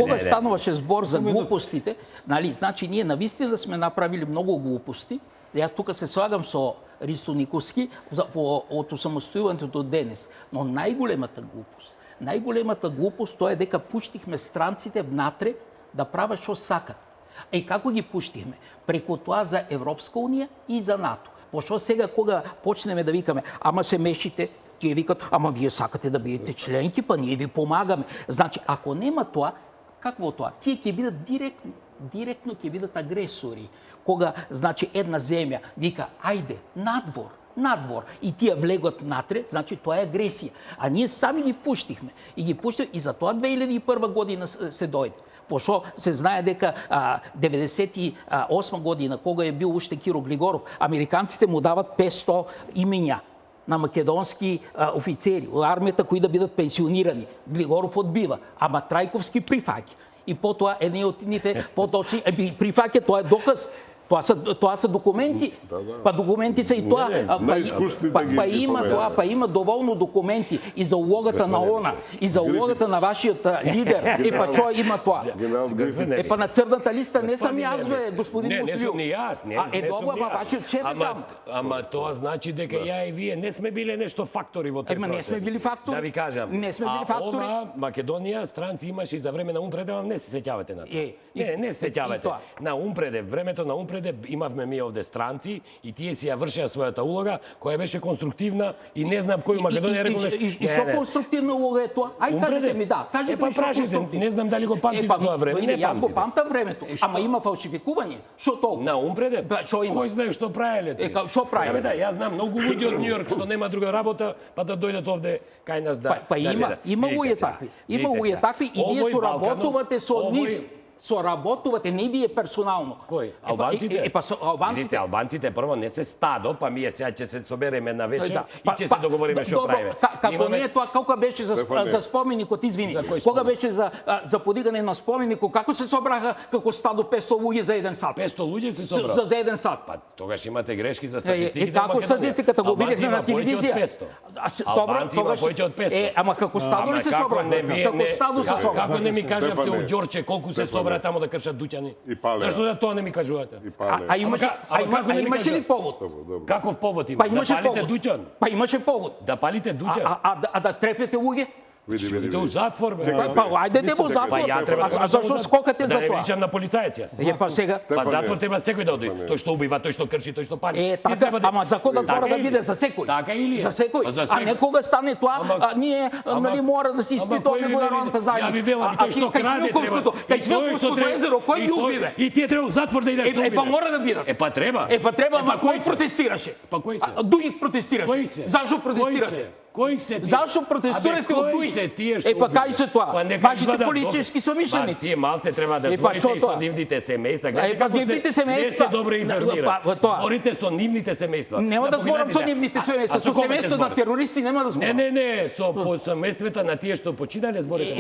Кога стануваше збор за глупостите, нали, значи ние навистина сме направили многу глупости. Јас тука се слагам со Ристо Никовски од осамостојувањето до денес, но најголемата глупост тоа е дека пуштихме странците внатре да прават што сакат. И како ги пуштихме? Преку тоа за Европска унија и за НАТО. Пошто сега кога почнеме да викаме, ама се мешите, тие викат, ама вие сакате да бидете членки, па ние ви помагаме. Значи, ако нема тоа, какво тоа? Тие ќе бидат директно ќе бидат агресори. Кога, значи, една земја вика, ајде, надвор, и тие влегот натре, значи тоа е агресија. А ние сами ги пуштихме. И за тоа 2001 година се дојде. Пошто се знае дека 98 година, кога е бил уште Киро Глигоров, американците му дават 500 имиња. на македонски офицери од армијата кои да бидат пенсионирани. Глигоров одбива, ама Трајковски прифаќа. И потоа едни од нивните поточи прифаќа, тоа е доказ. Тоа се документи. Па документи се и тоа. Па има тоа, па има доволно документи и за улогата на ОНА, и за улогата на вашиот лидер. Па што има тоа? Па на црната листа не сам јас, бе, господин Муслиу. Не, јас, добро, па вашиот шеф е там. Ама тоа значи дека ја и вие не сме биле нешто фактори во тој процес. Не сме били фактори. Да ви кажам. Не сме били фактори. Ова Македонија странци имаше и за време на Умпреде, не се сеќавате на тоа. Не се сеќавате. На Умпреде, времето на Умпреде имавме ми овде странци и тие си ја вршеа својата улога, која беше конструктивна и не знам кој Македонија рекол. И што конструктивна улога е тоа? Ај кажете ми, да. Кажете ми што конструктивно. Не знам дали го памтите тоа време. Не, јас го памтам времето, ама има фалшификување. Што толку? На Умпреде? Што има? Кој знае што правеле? Што правеле? Да, јас знам многу луѓе од Њујорк што нема друга работа, па да дојдат овде кај нас да. Па има луѓе такви. Има луѓе такви и вие соработувате со нив. Соработувате, не вие персонално. Кој? Албанците? Албанците. Видите, албанците прво не се стадо, па ние сега ќе се собереме на вечер и ќе се договориме што правиме. Како не е тоа, колку беше за споменикот, извини. Кога беше за подигане на споменикот, како се собраха како стадо 500 луѓе за еден сат? 500 луѓе се собраха. За еден сат. Па тогаш имате грешки за статистиките. Како статистиката го видевме на телевизија? Албанци има повеќе од 500. Ама како стадо ли се собраха? Како стадо се собраха? Како не ми кажавте од Ѓорче колку се собра таму да кршат дуќани? Зашто да тоа не ми кажувате? А имаше ли повод? Каков повод има? Да палите дуќан? Па имаше повод. Да палите дуќан? А да трепете луѓе? Видите у затвор, бе. Па ајде во затвор. А зашто скокате за тоа? Да не речам на полицајец јас. Па сега. Па затвор треба секој да оди. Тој што убива, тој што крши, тој што пали. Така, ама законот мора да биде за секој. Така или за секој. А не кога стане тоа, ние нели мора да се испитуваме меѓународната заедница. Ја ви велам, тој што краде треба. Кај Смилковското езеро, кој ги убиве? И тие треба у затвор да идеш. Па мора да бидат. Па треба. Па треба, ама кој протестираше? Па кој се? Дујик протестираше. Зашо протестираше? Кој се тие? Зашо протестирате од Дујик? Па кај се тоа? Вашите политички сомишленици. Тие малце треба да зборите и со нивните семејства. Па нивните семејства. Не сте добро информирани. Зборите со нивните семејства. Нема да зборам со нивните семејства. Со семејството на терористи нема да зборам. Не, со семејствата на тие што починале зборите.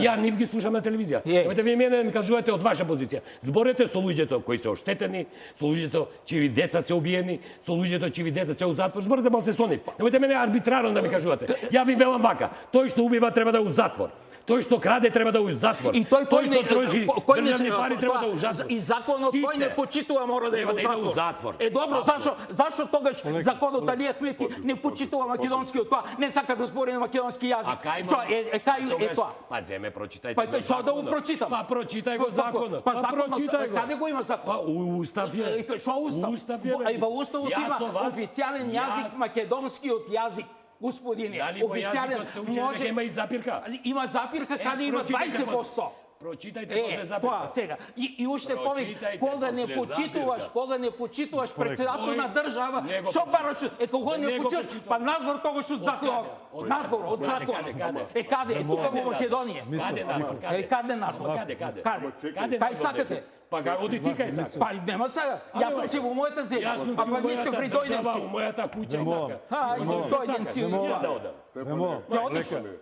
Ја нив ги слушам на телевизија. Немојте ви мене да ми кажувате од ваша позиција. Зборете со луѓето кои се оштетени, со луѓето чии деца се убиени, со луѓето чии деца се у затвор. Зборете малце со нив. Немојте мене арбитрарно да ми кажувате. Ја ви велам вака, тој што убива треба да у затвор. Тој што краде треба да у затвор. И тој што троши државни пари треба да у затвор. И законот кој не почитува мора да е у затвор. Добро, зашо тогаш законот Али Ахмети не почитува македонскиот тоа, не сака да збори на македонски јазик. Што е тоа? Па земе прочитајте. Па што да го прочитам? Па прочитај го законот. Па прочитај го. Каде го има закон? Па устав е. Што устав? И во уставот има официјален јазик македонскиот јазик. Господине, официјален може има и запирка. Има запирка каде има 20%. Прочитајте го за запирка. Тоа сега. И уште повеќе, кога не почитуваш председател на држава, што бараш? Кога не почитуваш, па надвор тогаш од законот. Надвор од законот. Каде? Тука во Македонија. Каде надвор? Каде надвор? Каде? Кај сакате? Па оди ти кај сакаш. Па нема сега. Јас сум си во мојата земја. Па вие сте придојденци. Во мојата куќа и така. Придојденци.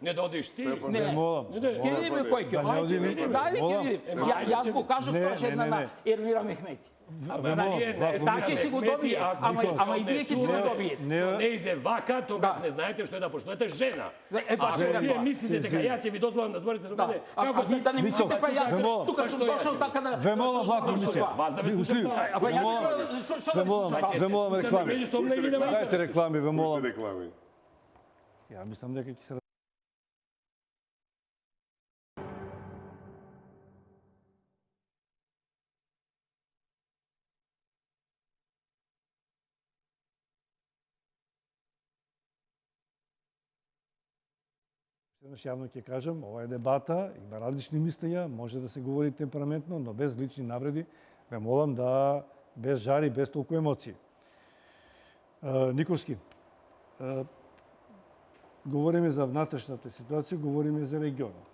Не да одиш ти. Не. Ќе видиме кој ќе. Дајде ќе видим. Јас го кажав тоа една на Ермира Мехмети. Така ќе си го добие, ама и вие ќе си го добиете. Не изе вака, тогаш не знаете што е да поштоете жена. Ако вие мислите дека ја ќе ви дозволам да зборите со мене, како ви да не мислите, па јас тука сум дошол така да Вемолам Влахо Миче. Вас да ме слушате. Вемолам реклами. Дајте реклами, вемолам. Ја мислам дека ќе се Јавно ќе кажам, ова е дебата, има различни мислења, може да се говори темпераментно, но без лични навреди. Ве молам да без жари, без толку емоции. Никовски, говориме за внатрешната ситуација, говориме за регионот.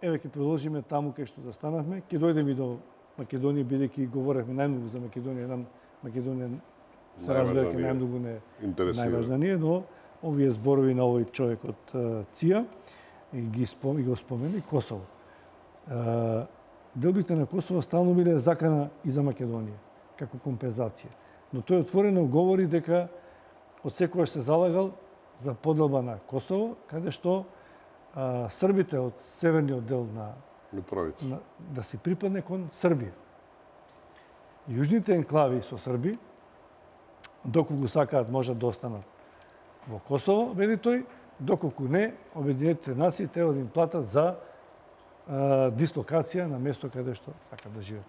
Еве ќе продолжиме таму кај што застанавме, ќе дојдеме и до Македонија, бидејќи говоревме најмногу за Македонија, еден македонен се разбира дека најмногу не најважна не е, но овие зборови на овој човек од ЦИА ги го спомени Косово. Делбите на Косово стално биле закана и за Македонија, како компензација. Но тој отворено говори дека од секојаш се залагал за поделба на Косово, каде што србите од северниот дел на Митровица да се припадне кон Србија. Јужните енклави со Срби, доколку сакаат можат да останат во Косово, вели тој, доколку не, Обединетите нации треба да им платат за дислокација на место каде што сакаат да живеат.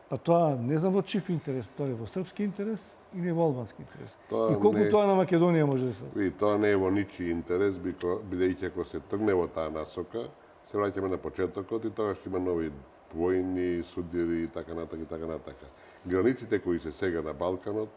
Па тоа не знам во чив интерес, тоа е во српски интерес или во албански интерес. И колку тоа на Македонија може да се... И тоа не е во ничи интерес, бидејќи ако се тргне во таа насока, се враќаме на почетокот и тоа што има нови војни, судири и така натака. Границите кои се сега на Балканот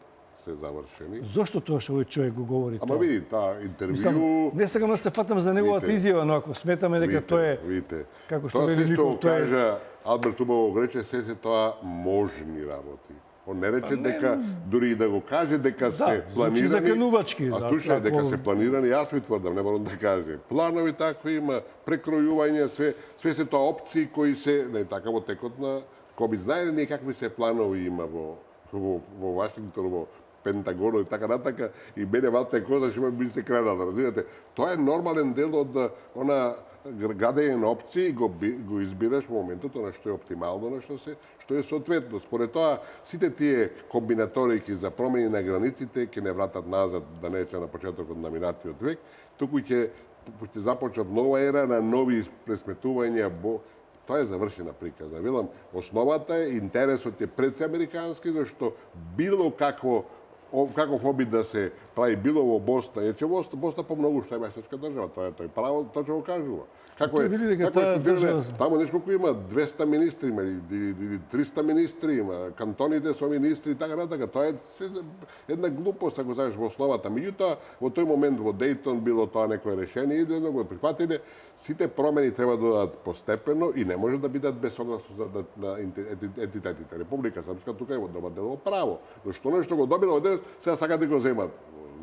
се завршени. Зошто тоа што овој човек го говори тоа? Ама види, таа интервју... Не сакам да се фатам за неговата изјава, но ако сметаме дека тоа е... Како што вели Никол, тоа кажа Алберт убаво го рече, се тоа можни работи. Он не рече дека, дури и да го каже дека се планирани... заканувачки. А слушај, дека се планирани, јас ми тврдам, не морам да каже. Планови такви има, прекројување, све се тоа опции кои се, не така во текот на... Ко би знаеле ние какви се планови има во Вашингтон, во Пентагонот и така натака, и мене валце коза што би се крадал, разбирате. Тоа е нормален дел од она гадење на опции, го избираш во моментот на што е оптимално, на што е соодветно. Според тоа, сите тие комбинаторики за промени на границите ќе не вратат назад, да не рече на почетокот на минатиот век, туку ќе започнат нова ера на нови пресметувања. Тоа е завршена приказна. Велам, основата е, интересот е пред се американски, зашто било каков обид да се прави било во Босна, е че Босна помногу што е месечка држава, тоа е тој право, тоа ќе го кажува. Како е таму нешколку има 200 министри или 300 министри има, кантоните со министри и така натака. Тоа е една глупост ако знаеш во основата. Меѓутоа во тој момент во Дејтон било тоа некое решение и да го прифатиле. Сите промени треба да додат постепено и не може да бидат без согласност на entитетите. Република Српска тука е во добар дел право. Но што нешто го добила од сега сакат да го земат.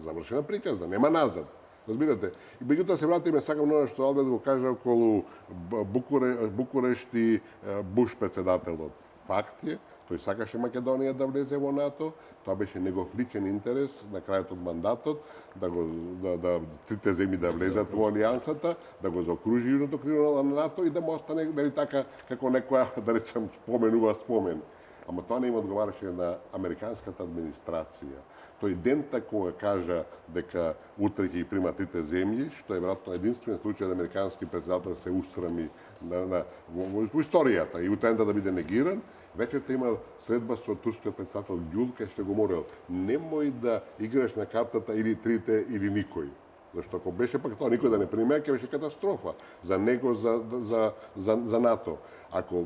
Завршена приказна, нема назад. Разбирате? И меѓутоа се вратиме сакам на што Алберт го кажа околу Букурешт и Буш председателот. Факт е, тој сакаше Македонија да влезе во НАТО, тоа беше негов личен интерес на крајот од мандатот, да трите земји да влезат во алијансата, да го заокружи јужното крило на НАТО и да му остане нели така како некоја, да речем, спомен. Ама тоа не им одговараше на американската администрација. Тој дента кога кажа дека утре ќе ги прима трите земји, што е веројатно единствен случај да американски председател се усрами во историјата и утре да биде негиран, вечерта има следба со турскиот председател Ѓул, кај што го морал, немој да играш на картата или трите или никој. Зашто ако беше пак тоа никој да не приме, ќе беше катастрофа за него, за НАТО. Ако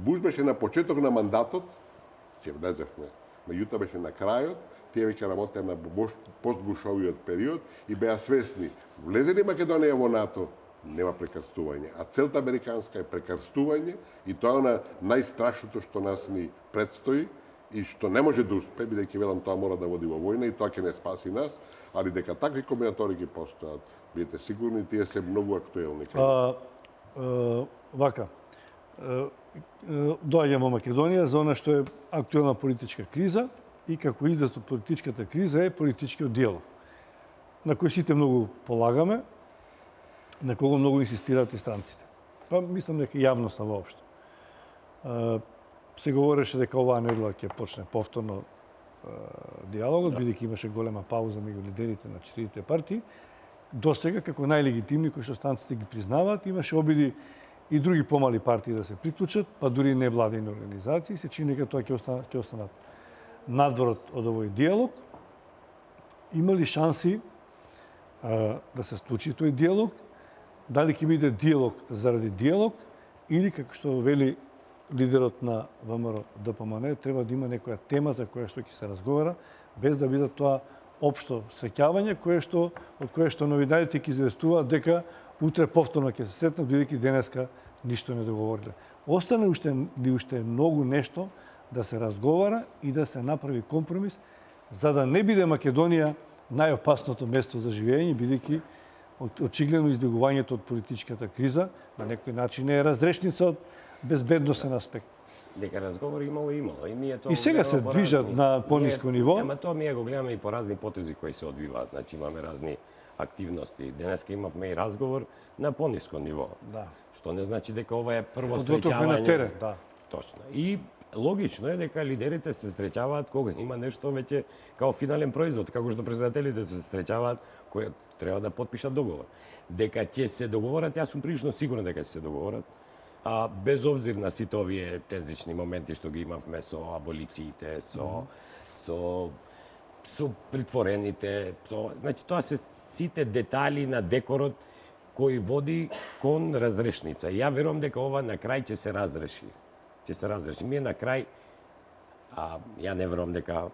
Буш беше на почеток на мандатот, ќе влезевме. Меѓутоа беше на крајот, тие веќе работеа на постбушовиот период и беа свесни. Влезе ли Македонија во НАТО, нема прекрстување. А целта американска е прекрстување и тоа е на најстрашното што нас ни предстои и што не може да успе, бидејќи велам тоа мора да води во војна и тоа ќе не спаси нас, али дека такви комбинатори ги постојат, бидете сигурни, тие се многу актуелни. Вака, доаѓам во Македонија за она што е актуелна политичка криза и како излез од политичката криза е политичкиот диалог, на кој сите многу полагаме, на кого многу инсистираат и странците. Па мислам дека јавноста воопшто. Се говореше дека оваа недела ќе почне повторно диалогот, бидејќи имаше голема пауза меѓу лидерите на четирите партии. До сега, како најлегитимни, кои што странците ги признаваат, имаше обиди и други помали партии да се приклучат, па дури невладени организации. Се чини дека тоа ќе останат надворот од овој диалог. Има ли шанси да се случи тој диалог? Дали ќе биде диалог заради диалог или, како што вели лидерот на ВМРО ДПМН, треба да има некоја тема за која што ќе се разговара, без да биде тоа општо среќавање, од кое што новинарите ќе известуваат дека утре повторно ќе се сретнат, бидејќи денеска ништо не договориле. Остане уште многу нешто да се разговара и да се направи компромис за да не биде Македонија најопасното место за живење, бидејќи очигледно избегувањето од политичката криза на некој начин е разрешница од безбедносен аспект. Дека разговори имало. И ние тоа И сега се движат на пониско ниво. Ама тоа ние го гледаме и по разни потези кои се одвиваат. Значи имаме разни активности. Денеска имавме и разговор на пониско ниво. Да. Што не значи дека ова е прво Подготовка на среќавање. терен, да. Точно. И логично е дека лидерите се среќаваат кога има нешто веќе као финален производ, како што председателите се среќаваат кои треба да потпишат договор. Дека ќе се договорат, јас сум прилично сигурен дека ќе се договорат. А без обзир на сите овие тензични моменти што ги имавме со аболициите, со притворените, значи тоа се сите детали на декорот кои води кон разрешница. И ја верувам дека ова на крај ќе се разреши. Ние на крај, ја не верувам дека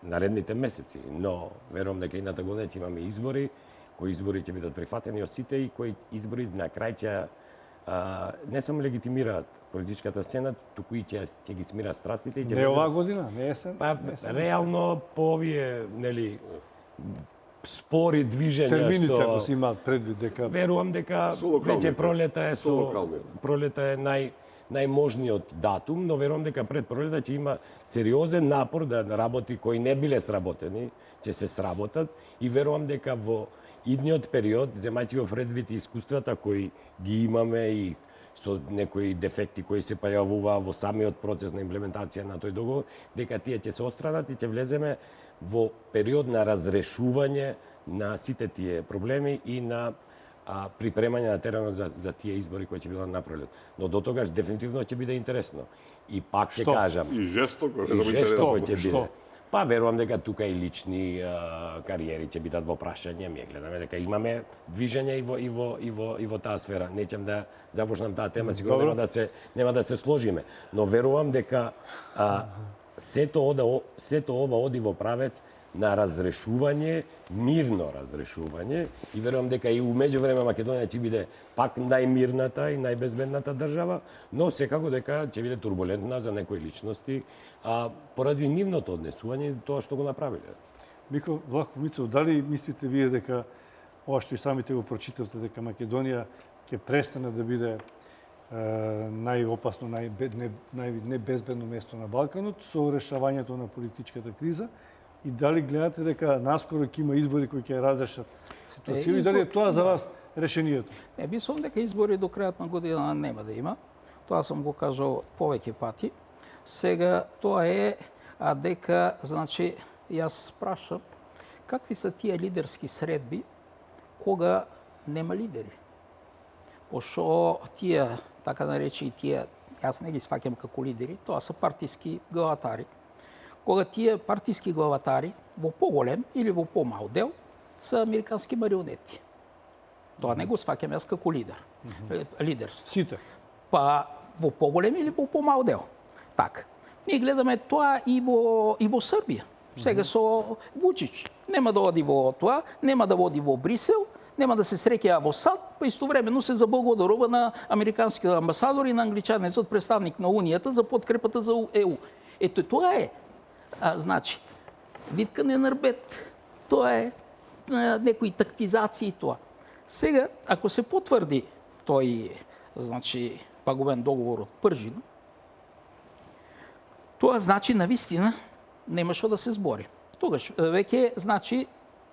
наредните месеци, но верувам дека ината година ќе имаме избори, кои избори ќе бидат прифатени од сите и кои избори на крај ќе не само легитимираат политичката сцена, туку и ќе ги смират страстите и ќе Не оваа година, не есен. Реално по овие, спори движења термините што ако се имаат предвид дека верувам дека веќе пролета е најможниот датум, но верувам дека пред пролета ќе има сериозен напор да работи кои не биле сработени, ќе се сработат и верувам дека во идниот период, земајќи во предвид искуствата кои ги имаме и со некои дефекти кои се појавуваа во самиот процес на имплементација на тој договор, дека тие ќе се отстранат и ќе влеземе во период на разрешување на сите тие проблеми и на припремање на теренот за тие избори кои ќе бидат на пролет. Но до тогаш дефинитивно ќе биде интересно. И пак ќе кажам, И жестоко ќе биде. Па верувам дека тука и лични кариери ќе бидат во прашање. Ми гледаме дека имаме движење и во таа сфера. Неќам да започнам таа тема, сигурно нема да се сложиме, но верувам дека сето ова оди во правец на разрешување, мирно разрешување и верувам дека и меѓувреме Македонија ќе биде пак најмирната и најбезбедната држава, но секако дека ќе биде турбулентна за некои личности, поради нивното однесување и тоа што го направиле. Мико Влахов Мицов, дали мислите вие дека ова што и самите го прочитавте, дека Македонија ќе престане да биде најопасно, најнебезбедно место на Балканот со решавањето на политичката криза? И дали гледате дека наскоро ќе има избори кои ќе разрешат ситуација и дали е тоа за вас решението? Не, мислам дека избори до крајот на година нема да има. Тоа сум го кажал повеќе пати. Сега тоа е дека, значи, јас прашам какви се тие лидерски средби кога нема лидери. Пошто тие, така наречени тие, јас не ги сваќам како лидери, тоа се партиски главатари. Кога тие партиски главатари во поголем или во помал дел се американски марионети. Тоа не го сваќам јас како лидер. Лидерство. Сите. Па во поголем или во помал дел. Така. Ние гледаме тоа и во Србија. Сега со Вучич. Нема да оди во тоа, нема да води во Брисел, нема да се среќа во САД, па истовремено се заблагодарува на американскиот амбасадор и на англичанецот представник на Унијата за подкрепата за ЕУ. Ето тоа е. Значи, виткане на рбет, тоа е некои тактизации тоа. Сега, ако се потврди тој, значи, паговен договор од Пржина, тоа значи навистина нема што да се збори. Тогаш веќе, значи,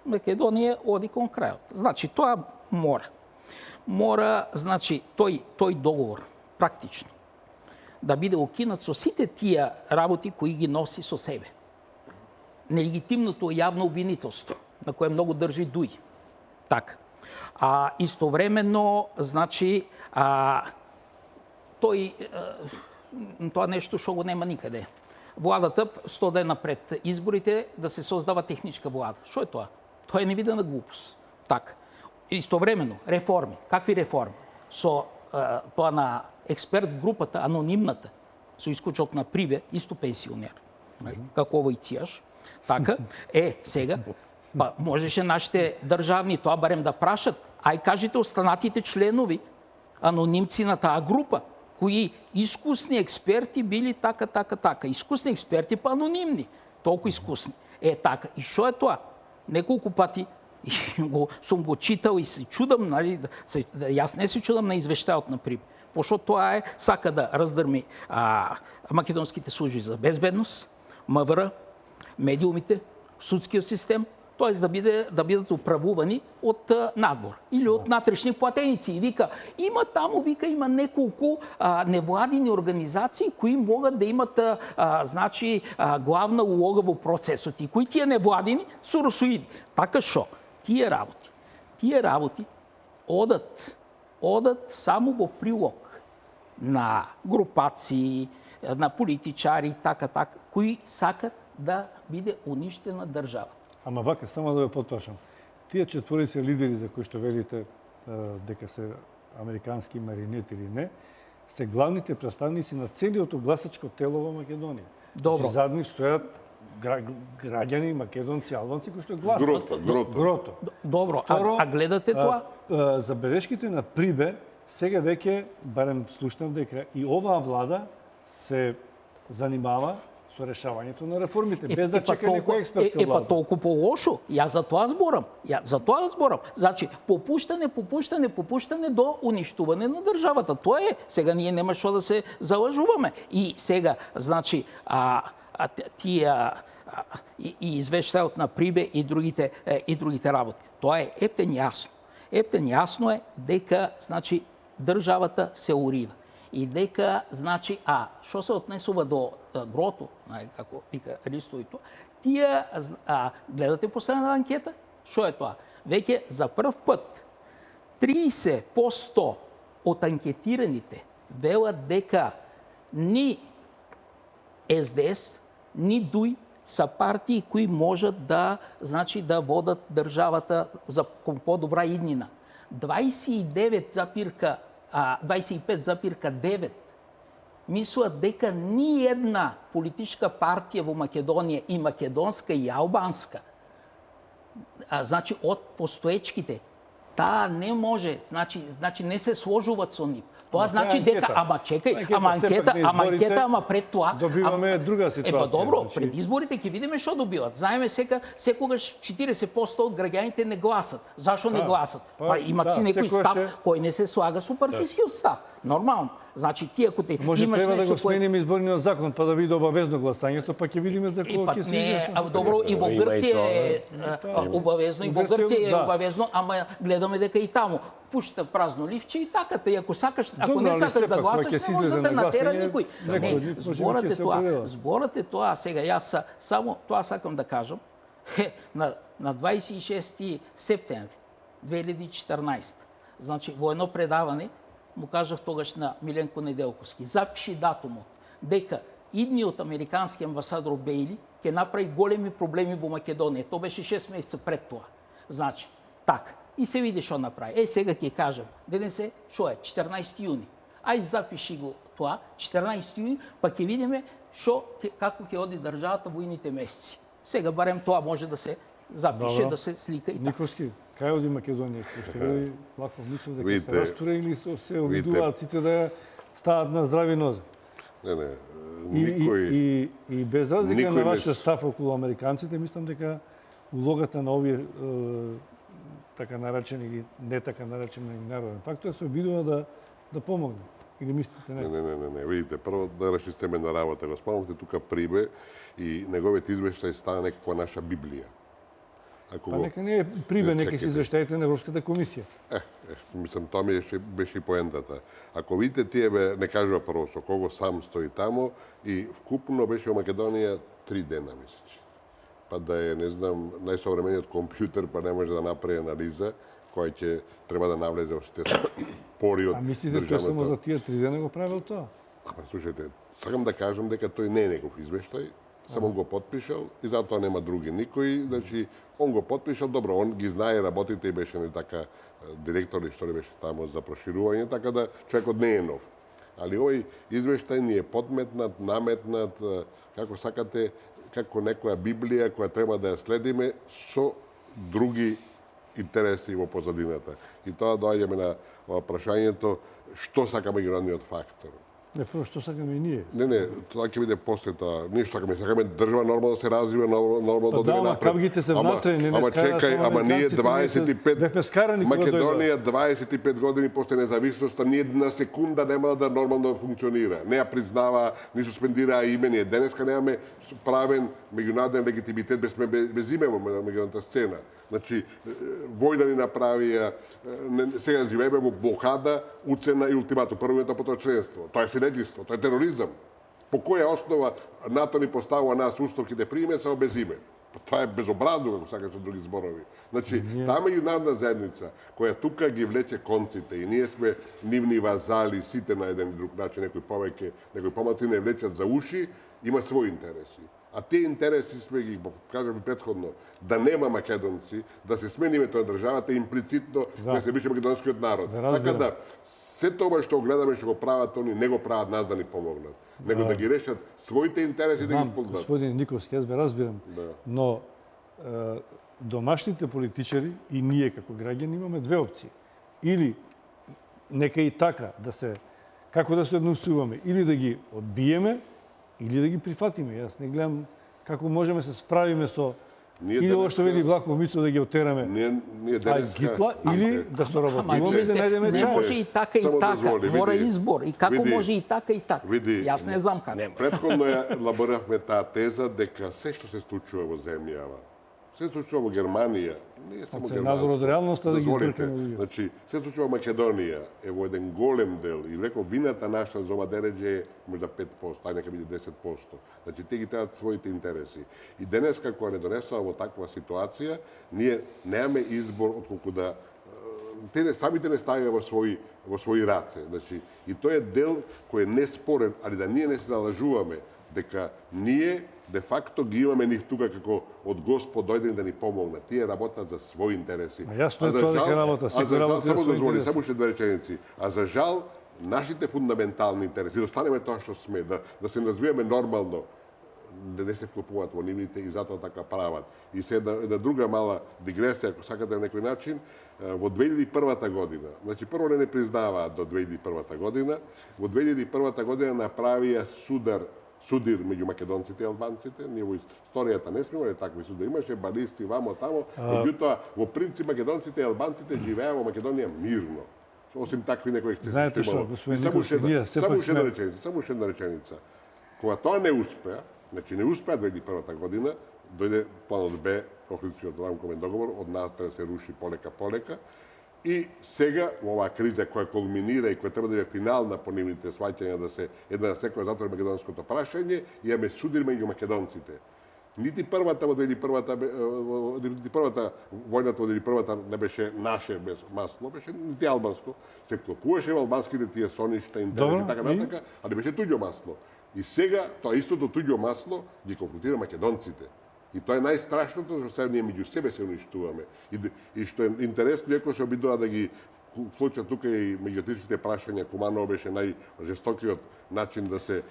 Македонија оди кон крајот. Значи, тоа мора, значи, тој договор, практично, да биде укинат со сите тие работи кои ги носи со себе. Нелегитимното јавно обвинителство, на кое многу држи Дуј. Така. Истовремено, значи, тоа нешто што го нема никаде. Владата 100 дена пред изборите да се создава техничка влада. Што е тоа? Тоа е невидена глупост. Така. Истовремено, реформи. Какви реформи? Со тоа на експерт групата, анонимната, со исклучок на Приве, исто пенсионер, како овој Цијаш. Така, сега, па можеше нашите државни тоа барем да прашат, ај кажете останатите членови, анонимци на таа група, кои искусни експерти били така. Искусни експерти па анонимни, толку искусни. Така. И што е тоа? Неколку пати сум го читал и се чудам, нали, јас не се чудам на извештајот на ПРИБ, пошто тоа сака да раздрми македонските служби за безбедност, МВР, медиумите, судскиот систем, т.е. да бидат управувани од надвор или од натрешни платеници. И вика, има неколку невладини организации кои могат да имат главна улога во процесот. И кои тие невладини су русоиди. Така шо? Тие работи одат само во прилог на групации, на политичари, така, кои сакат да биде уништена држава. Ама вака, само да ве потпрашам. Тие четворица лидери за кои што велите дека се американски маринети или не, се главните представници на целиот гласачко тело во Македонија. Добро. Зад нив стојат граѓани, македонци, албанци кои што гласат. Грото. Добро, а гледате тоа? Забелешките на Прибе сега веќе, барем слушнав дека и оваа влада се занимава со решавањето на реформите, без да чека некој експертска влада. Па толку по-лошо. Јас за тоа зборам. Значи, попуштане до уништување на државата. Тоа е. Сега ние нема што да се залажуваме. И сега, значи, тие и извештајот на Прибе и другите работи. Тоа е ептен јасно. Ептен јасно е дека, значи, државата се урива. И дека, значи, што се отнесува до Грото, како вика Ристо и тоа, тие, гледате последната анкета, што е тоа? Веќе за прв пат 30% од анкетираните велат дека ни СДС, ни ДУИ са партии кои можат да, значи, да водат државата за по-добра иднина. 25,9 мислат дека ни една политичка партија во Македонија, и македонска и албанска, значи од постоечките, таа не може, значи не се сложуваат со нив. Тоа значи дека, анкета пред тоа добиваме друга ситуација. Добро, пред изборите ќе видиме што добиват. Знаеме секогаш 40% од граѓаните не гласат. Зашо не гласат? Имат си некој став кој не се слага со партискиот став. Нормално. Значи тие кои може треба да го смениме изборниот закон па да биде обавезно гласањето, па ќе видиме за кого ќе се изјасни. Добро, и во Грција е обавезно, и во Грција е обавезно, ама гледаме дека и таму пушта празно ливче и така. Ако не сакаш да гласаш, не може да те натера никој. Зборот е тоа, сега јас само тоа сакам да кажам. На 26 септември 2014, значи во едно предавање му кажах тогаш на Миленко Неделковски, запиши датумот дека идниот американски амбасадор Бејли ќе направи големи проблеми во Македонија. Тоа беше 6 месеца пред тоа. Значи, така. И се види што направи. Сега ќе кажам, денес е, што е, 14 јуни. Ај запиши го тоа, 14 јуни, па ќе видиме како ќе оди државата во ините месеци. Сега барем тоа може да се запише, да се слика и така. Никовски, кај оди Македонија? Што ви лако мислам дека се растуре или се обидуваат сите да стават на здрави нозе? Не, никој... И без разлика на вашиот став околу американците, мислам дека улогата на овие така наречени или не така наречени народен фактор се обидува да помогне. Или мислите не? Не. Видите, прво да расчистиме на работа. Го спомнавте тука Прибе и неговиот извештај стана некаква наша Библија. Нека не е Прибе, нека си извештаите на Европската комисија. Мислам, тоа ми беше и поентата. Ако видите, тие не кажува прво со кого сам стои тамо и вкупно беше во Македонија 3 дена, мислечи. Па да е, не знам, најсовремениот компјутер, па не може да направи анализа, која ќе треба да навлезе во сите пори од државата. Мислите, тој само за тие 3 дена го правил тоа? Слушайте, сакам да кажам дека тој не е некој извештај, само го потпишал и затоа нема други никој, значи он го потпишал, добро, он ги знае работите и беше не така директор и што ли беше тамо за проширување, така да човекот не е нов. Али овој извештај ни е подметнат, наметнат, како сакате, како некоја Библија која треба да ја следиме со други интереси во позадината. И тоа доаѓаме на прашањето што сака меѓународниот фактор. Не, прво што сакаме и ние. Не, тоа ќе биде после тоа. Ништо сакаме држава нормално да се развива, нормално да да, ама кавгите се внатре, не ама чекај, ама ние 25 Македонија 25 години после независноста ни една секунда нема да нормално функционира. Не ја признава, ни суспендира имение. Денеска немаме правен меѓународен легитимитет без име во меѓународната сцена. Значи, војна ни направија, сега живееме во блокада, уцена и ултиматум. Прво е потоа членство. Тоа е синеџиство, тоа е тероризам. По која основа НАТО ни поставува нас уставки да приме само без име? Тоа е безобразно, како сакаш со други зборови. Значи, таа меѓународна заедница, која тука ги влече конците и ние сме нивни вазали, сите на еден и друг начин, некои повеќе, некои помалци не влечат за уши, има своји интереси. А тие интереси сме ги, кажаме претходно, да нема македонци, да се смени името на државата, имплицитно да се бише македонскиот народ. Така да, се тоа што гледаме што го прават, они не го прават нас да ни помогнат, него да ги решат своите интереси да ги исполнат. Господин Никовски, јас ве разбирам, но домашните политичари и ние како граѓани имаме две опции. Или нека и така да се, како да се однесуваме, или да ги одбиеме, или да ги прифатиме. Јас не гледам како можеме се справиме со или ово што вели Влахов Мицо да ги отераме Гитла, или да соработуваме и да најдеме чај. Не може и така и така, мора избор. И како може и така и така. Јас не знам како. Претходно ја елаборирахме таа теза дека се што се случува во земјава, се случува во Германија, не е само Германија. Назор од реалноста да ги збркаме. Значи, се случува во Македонија, е во еден голем дел, и реков, вината наша за ова дереđe е можда 5%, ај нека биде 10%. Значи, те ги требаат своите интереси. И денес, како не донесува во таква ситуација, ние немаме избор отколку да те самите не ставиме во своји раце. Значи, и тој е дел кој е неспорен, али да ние не се залажуваме дека ние де факто ги имаме нив тука како од Господ дојдени да ни помогнат. Тие работат за своји интереси. Јасно е тоа дека работа, секој работа за своји интереси. Само уште две реченици. А за жал, нашите фундаментални интереси, да останеме тоа што сме, да се развиваме нормално, да не се вклопуваат во нивните и затоа така прават. И се една друга мала дигресија, ако сакате на некој начин, во 2001 година, значи прво не признаваат до 2001 година, во 2001 година направија судир меѓу македонците и албанците. Ние во историјата не сме имали такви суди. Имаше балисти вамо тамо, меѓутоа во принцип македонците и албанците живеа во Македонија мирно. Осим такви некои ексцеси. Знаете што, господин Никовски, ние само уште една реченица. Кога тоа не успеа, значи не успеа 2001 година, дојде планот Б, Охридскиот рамковен договор, од натре се руши полека. И сега, во оваа криза која кулминира и која треба да биде финална по нивните сваќања да се една секоја затвори македонското прашање, имаме судир меѓу македонците. Нити првата војната во 2001 не беше наше без масло, беше нити албанско. Се вклопуваше во албанските тие соништа, интернет и така натака, а не беше туѓо масло. И сега тоа истото туѓо масло ги конфронтира македонците. И тоа е најстрашното, што сега ние меѓу себе се уништуваме. И што е интересно, иако се обидува да ги вклучат тука и меѓуетничките прашања, Куманово беше најжестокиот начин да се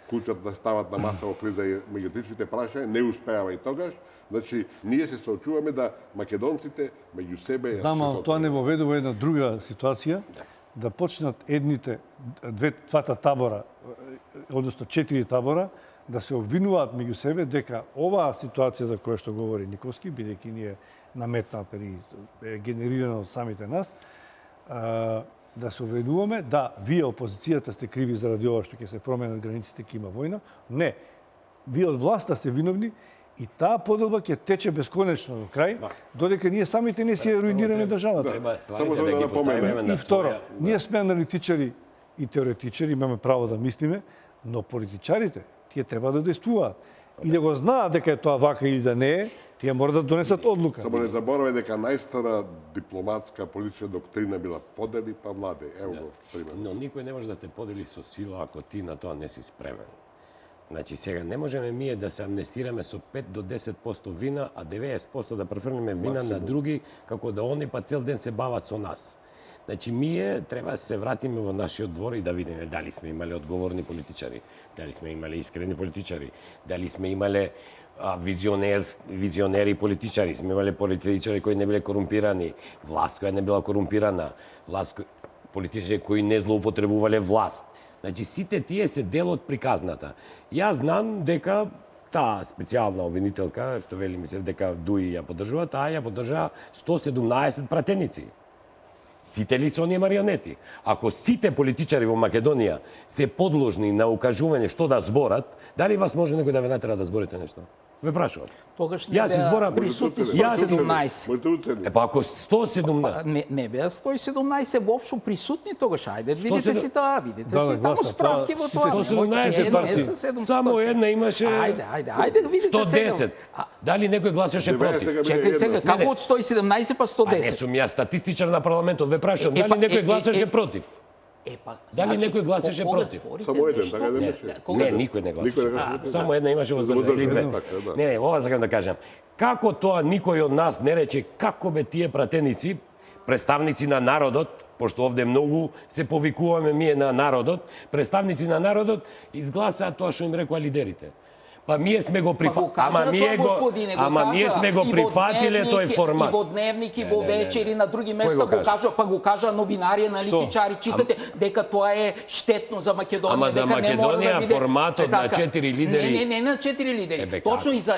вклучат, да стават на маса во криза и меѓуетничките прашања, не успеава и тогаш. Значи, ние се соочуваме да македонците меѓу себе... Знам, но тоа не воведува една друга ситуација, да почнат едните, двата табора, односно 4 табора, да се обвинуваат меѓу себе дека оваа ситуација за која што говори Никовски, бидејќи ни е наметната и генерирана од самите нас, да се обвинуваме да вие опозицијата сте криви заради ова што ќе се променат границите, ќе има војна. Не. Вие од власта сте виновни и таа поделба ќе тече бесконечно до крај, додека ние самите не си руинираме државата. Само да ги поставиме на и второ, ние сме аналитичари и теоретичари, имаме право да мислиме, но политичарите тие треба да действуваат. И да го знаат дека е тоа вака или да не е, тие мора да донесат одлука. Само не заборавај дека најстара дипломатска политичка доктрина била подели па владе. Ево го пример. Но никој не може да те подели со сила ако ти на тоа не си спремен. Значи сега не можеме ние да се амнестираме со 5 до 10% вина, а 90% да префрлиме вина на други, како да они па цел ден се бават со нас. Значи, ние треба да се вратиме во нашиот двор и да видиме дали сме имале одговорни политичари, дали сме имале искрени политичари, дали сме имале визионери политичари, сме имале политичари кои не биле корумпирани, власт која не била корумпирана, политичари кои не злоупотребувале власт. Значи сите тие се дел од приказната. Јас знам дека таа специјална обвинителка, што вели ми се дека Дуи ја поддржува, таа ја поддржаа 117 пратеници. Сите ли се оние марионети? Ако сите политичари во Македонија се подложни на укажување што да зборат, дали вас може некој да ве натера да зборите нешто? Ве прашувам. Тогаш не Јас изборам присутни Јас 117. Моите уцени. Па ако 117 Не беа 117 воопшто присутни тогаш. Ајде, видите 107 си тоа, видите Да, си таму гласа, справки во тоа. 117 партии. Само една имаше Ајде, видите сега. 110. Дали некој гласаше против? Чекај сега, како од 117 па А не 110? сум јас статистичар на парламентот, ве прашам, Е, дали па, некој гласаше против? Дали некој гласаше против? Само еден, така не беше. Не, никој не гласаше. гласаше. Само една имаше воздржан или две. Така, Не, ова сакам да кажам. Како тоа никој од нас не рече како бе тие пратеници, представници на народот, пошто овде многу се повикуваме ние на народот, представници на народот изгласаа тоа што им рекоа лидерите. Па ние сме го ние сме го прифатиле тој формат. И во дневник, и во Не, не, не. вечери, на други Кој места го го кажа? кажа, па го кажа новинари, аналитичари, читате дека тоа е штетно за Македонија, Ама за дека не мора да Македонија биде форматот на така. 4 лидери. Не на 4 лидери. Ебе, Точно како? и за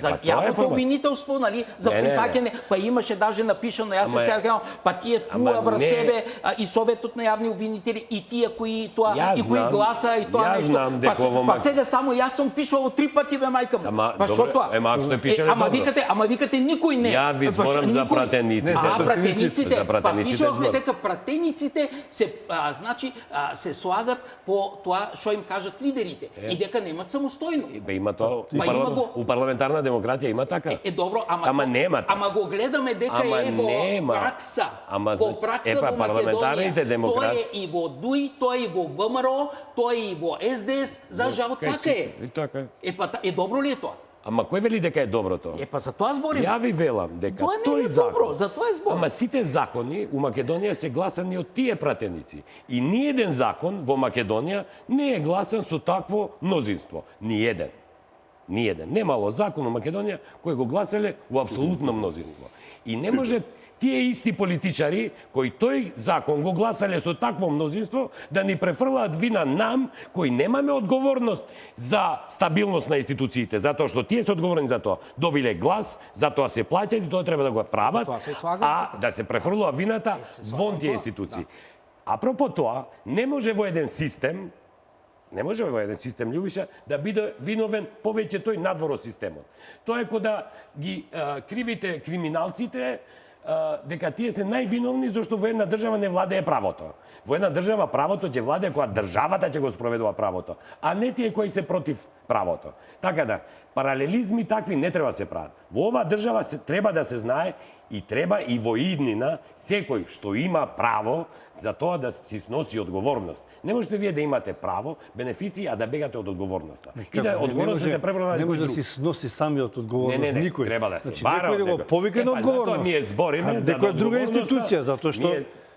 Па тоа е јавното формат. обвинителство, нали, за Не, не, не. прифаќање, па имаше даже напишано, јас Ама се сеќавам, па тие ама туа врз не. себе и Советот на јавни обвинители и тие кои тоа Јас и кои знам- гласа и тоа јас нешто. знам дека во Па сега само јас сум пишувал 3 пати бе мајка му. Ама, Па што добре, тоа? ама ако сте пишале Ама добро. викате никој не. Ја ви Па што, зборам за никој- пратениците. А, пратениците. За пратениците Па пишувавме збор. дека пратениците се значи се слагат по тоа што им кажат лидерите и дека немат самостојно. Бе има тоа. Па има го. У парламентарна демократија има така. Добро, Ама нема така. Ама го гледаме дека Ама е во нема. пракса. Ама, во значи, пракса па, во парламентарните Македонија. демократи- Тоа е и во ДУИ, тоа е и во ВМРО, тоа е и во СДС. За жал Кај така си- е. И така е. Па добро ли е тоа? Ама кој вели дека е добро тоа? Па за тоа зборим. Ја ви велам дека Тоа не тој е закон. добро, за тоа е збор. Ама сите закони у Македонија се гласани од тие пратеници. И ниеден закон во Македонија не е гласан со такво мнозинство. Ниеден. Ниеден. Немало закон у Македонија кој го гласеле во апсолутно мнозинство. И не може тие исти политичари кои тој закон го гласале со такво мнозинство да ни префрлаат вина нам кои немаме одговорност за стабилност на институциите, затоа што тие се одговорни за тоа. Добиле глас, затоа се плаќаат и тоа треба да го прават, Тоа се слагам, а да се префрлува вината вон тие институции. Апропо тоа, не може во еден систем Љубиша, да биде виновен повеќе тој надвор од системот. Тоа е кога ги кривите криминалците дека тие се највиновни зашто во една држава не владее правото. Во една држава правото ќе владее кога државата ќе го спроведува правото, а не тие кои се против правото. Така да, паралелизми такви не треба да се прават. Во оваа држава треба да се знае и треба и во иднина секој што има право за тоа да си сноси одговорност. Не можете вие да имате право, бенефиции, а да бегате од одговорноста. И да одговорноста се преврна на не некој може да друг. си сноси самиот одговорност Не, никој. треба да се Значи, бара некој од да го некој. повика на Затоа одговорност. ние збориме за некоја друга одговорноста. институција, затоа што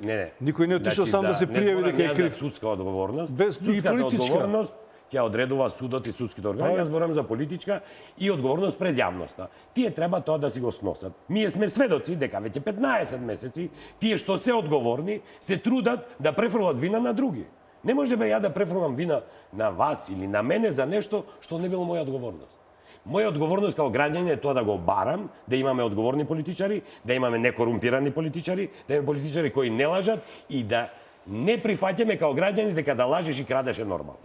Не. никој не отишол сам да се пријави дека е Не зборам јас крив. за судска одговорност. Без- и Судската политичка. одговорност ќе одредува судот и судските органи. Јас зборам за политичка и одговорност пред јавноста. Тие треба тоа да си го сносат. Ние сме сведоци дека веќе 15 месеци тие што се одговорни се трудат да префрлат вина на други. Не може бе ја да префрлам вина на вас или на мене за нешто што не било моја одговорност. Моја одговорност како граѓанин е тоа да го барам, да имаме одговорни политичари, да имаме некорумпирани политичари, да имаме политичари кои не лажат и да не прифаќаме како граѓани дека да лажеш и крадеш е нормално.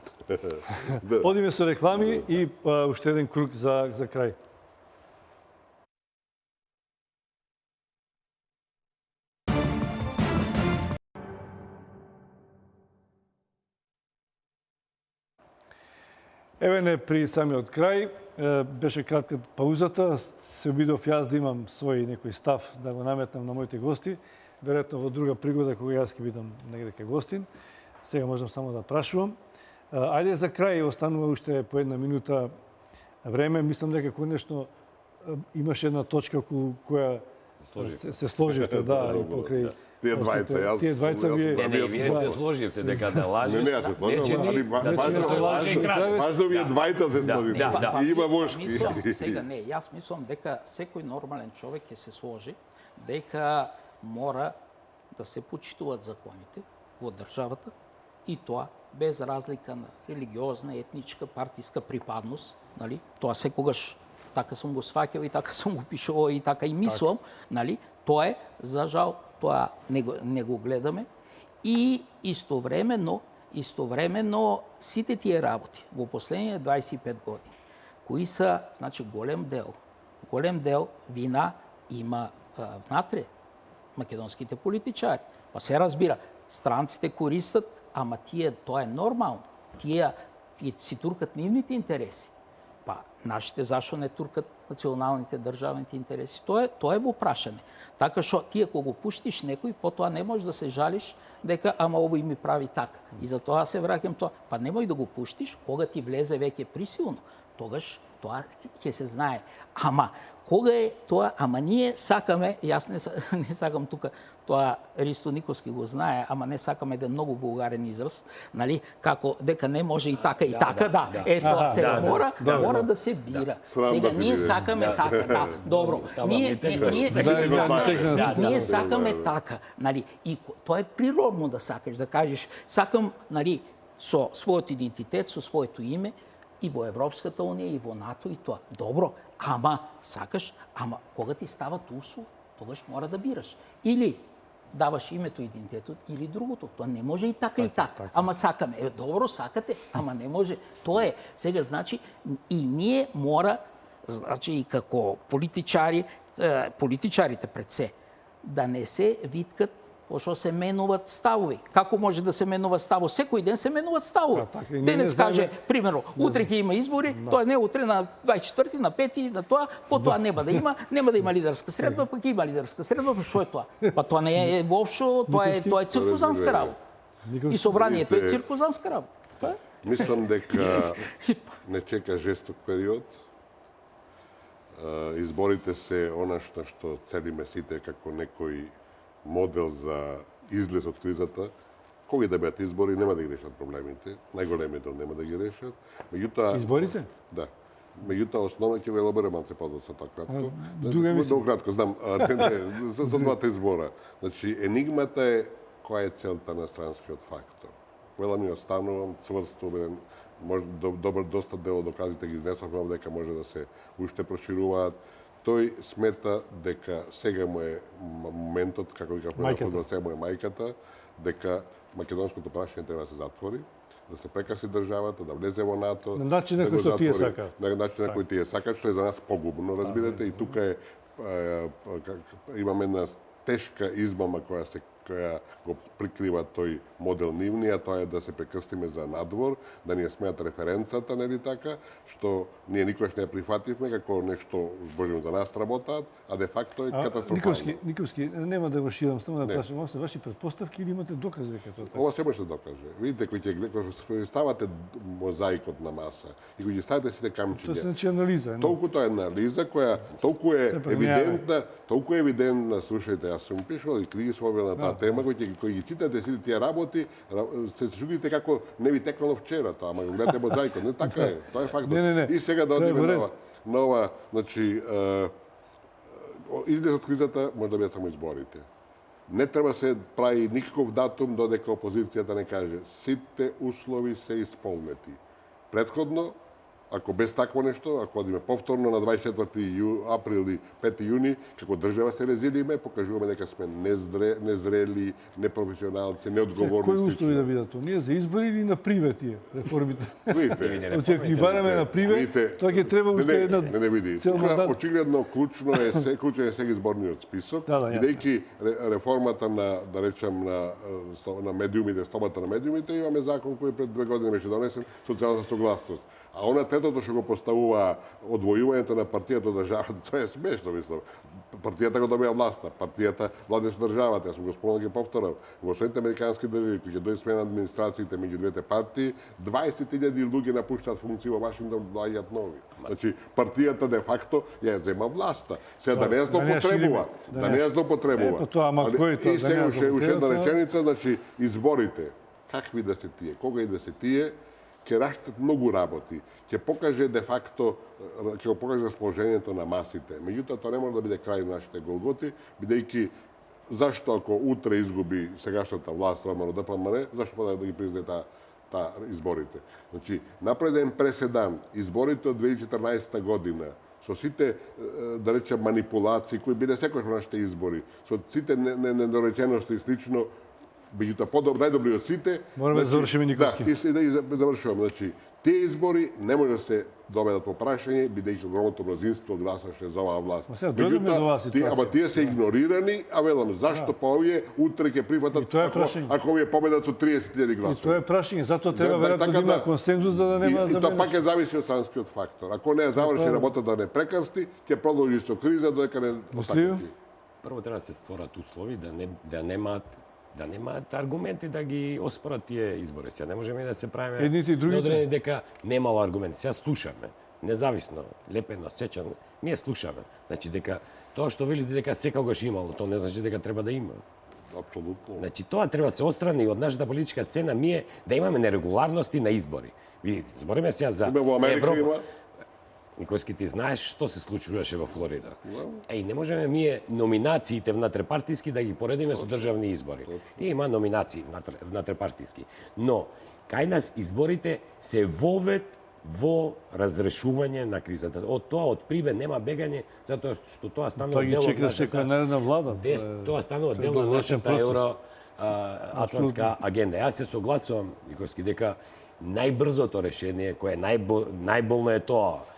Одиме со реклами и уште еден круг за крај. Еве не при самиот крај, беше кратка паузата, се обидов јас да имам свој некој став да го наметнам на моите гости, веројатно во друга пригода кога јас ќе бидам негде кај гостин. Сега можам само да прашувам. Ајде за крај, останува уште по една минута време. Мислам дека конечно имаше една точка која се сложивте, да, и покрај Тие двајца, јас... Тие двајца вие... Не, вие се сложивте дека да лажеш. Не, ја се сложам, али не се лаже и краде. важно вие двајца се сложите. И има вошки. Сега не, јас мислам дека секој нормален човек ќе се сложи дека мора да се почитуваат законите во државата и тоа без разлика на религиозна, етничка, партиска припадност, нали? Тоа секогаш така сум го сваќал и така сум го пишувал и така и мислам, нали? Тоа е, за жал, тоа не го гледаме. И истовремено сите тие работи во последните 25 години, кои са, значи, голем дел вина има внатре македонските политичари. Па се разбира, странците користат, ама тоа е нормално. Тие си туркат нивните интереси. Па нашите зашо не туркат националните државните интереси? Тоа е во прашање. Така што ти ако го пуштиш некој, потоа не можеш да се жалиш дека ама овој ми прави така. И за тоа се враќам тоа. Па немој да го пуштиш, кога ти влезе веќе присилно. Тогаш тоа ќе се знае. Ама кога е тоа, ама ние сакаме, јас не сакам тука, тоа Ристо Николски го знае, ама не сакаме еден многу вулгарен израз, нали, како дека не може и така и така, да. Тоа сега мора да се бира. Сега ние сакаме така, добро. Ние сакаме така, нали, и тоа е природно да сакаш, да кажеш, сакам, нали, со својот идентитет, со своето име, и во Европската унија, и во НАТО, и тоа. Добро, ама сакаш, ама кога ти стават услов, тогаш мора да бираш. Или даваш името, идентитетот, или другото. Тоа не може и така и така. Ама сакаме. Добро, сакате, ама не може. Тоа е. Сега, значи, и ние мора, значи, и како политичарите пред се, да не се виткат пошто се менуват ставови. Како може да се менува ставо? Секој ден се менуват ставови. Денес каже, примерно, утре ќе има избори, тоа не утре на 24-ти, на 5-ти, на тоа, потоа нема да има лидерска средба, па ќе има лидерска средба, па што е тоа? Па тоа не е воопшто, тоа е циркузанска работа. И собранието е циркузанска работа. Мислам дека не чека жесток период. Изборите се она што целиме сите како некој модел за излез од кризата. Кои да бидат избори, нема да ги решат проблемите. Најголемиот дел нема да ги решат. Меѓутоа изборите? Да. Меѓутоа основно ќе го елаборирам малце подоцна така кратко. Многу кратко, знам, за двата избора. Значи енигмата е која е целта на странскиот фактор. Вела ми останувам цврсто убеден, може доста дел од доказите ги изнесовме дека може да се уште прошируваат. Тој смета дека сега му е моментот, како вика прво, сега му е мајката, дека македонското прашање треба да се затвори, да се прекраси државата, да влезе во НАТО, на начин на кој што тие сакаат. На начин на кој тие сакаат, што е за нас погубно, разбирате, и тука имаме една тешка измама која го прикрива тој модел нивни, а тоа е да се прекрстиме за надвор, да ни ја смеат референцата, нели така, што ние никогаш не ја прифативме како нешто Божено за нас работаат, а де факто е катастрофално. Николски, нема да го ширам, само да прашам, ова се ваши предпоставки или имате докази дека тоа така? Ова се може да докаже. Видите, кој ставате мозаикот на маса и кој ги ставите сите камчиња. Тоа се значи анализа. Толку тоа е анализа која толку е евидентна, слушајте, јас сум пишувал и книги на таа тема, кој ги читате сите тие работи, се чудите како не ви текнало вчера тоа, ама го гледате мозаикот. Не така е, тоа е фактот. И сега да одиме на ова, значи, излез од кризата може да бидат само изборите. Не треба се прави никаков датум додека опозицијата не каже сите услови се исполнети. Предходно, ако без такво нешто, ако одиме повторно на 24 април и 5 јуни, како држава се резилиме, покажуваме дека сме незрели, непрофесионалци, неодговорни. Кои услови да бидат тоа? Ние за избори или на приве тие реформите? Видите. Оце ги бараме на приве, тоа ќе треба уште една Не види. Тука очигледно клучно е сега изборниот список, бидејќи реформата на, да речам, на медиумите, слободата на медиумите, имаме закон кој пред 2 години беше донесен, социјалната согласност. А она третото што го поставува одвојувањето на партијата од државата, тоа е смешно, мислам. Партијата го добија власта, партијата владе со државата, јас сум го спомнал, ќе повторам. Во Соединетите американски држави, кои ќе дојде смена администрациите меѓу двете партии, 20.000 луѓе напуштаат функции во Вашингтон, доаѓаат нови. Значи, партијата де факто ја зема власта. Сега да не ја злоупотребува, И сега уште една реченица, значи, изборите, какви да се тие, кога и да се тие, ќе раштат многу работи, ќе покаже де факто, ќе го покаже расположението на масите. Меѓутоа, тоа не може да биде крај на нашите голготи, бидејќи зашто ако утре изгуби сегашната власт ВМРО ДПМН, зашто да ги признае таа изборите. Значи, направи еден преседан, изборите од 2014 година, со сите, да речем, манипулации кои биле секојаш во нашите избори, со сите недоречености и слично, меѓутоа најдобри од сите. Мораме да завршиме, Николски. Да, и да завршуваме. Значи, тие избори не може да се доведат по прашање, бидејќи огромното мнозинство гласаше за оваа власт. Ама тие се игнорирани, а велам, зашто па овие утре ќе прифатат ако овие победат со 30.000 гласови? И тоа е прашање, затоа треба веројатно да има консензус да нема заменеш. И тоа пак е зависи од санскиот фактор. Ако не заврши работа да не прекрсти, ќе продолжи со криза додека не остакати. Прво треба да се створат услови да немаат аргументи да ги оспорат тие избори. Сега не можеме да се правиме едните и другите дека немало аргументи. Сега слушаме, независно, лепено, сечано, ние слушаме. Значи дека тоа што велите дека секогаш имало, тоа не значи дека треба да има. Апсолутно. Значи тоа треба да се отстрани од нашата политичка сцена, ние да имаме нерегуларности на избори. Видите, збориме сега за Европа. Никојски, ти знаеш што се случуваше во Флорида. Не можеме ние номинациите внатрепартиски да ги поредиме со државни избори. Тие има номинации внатрепартиски. Но, кај нас изборите се вовед во разрешување на кризата. Од тоа, од прибе, нема бегање, затоа што тоа станува дел од нашата... Тоа станува дел од нашата евроатлантска агенда. Јас се согласувам, Никојски, дека најбрзото решение, кое најболно е тоа,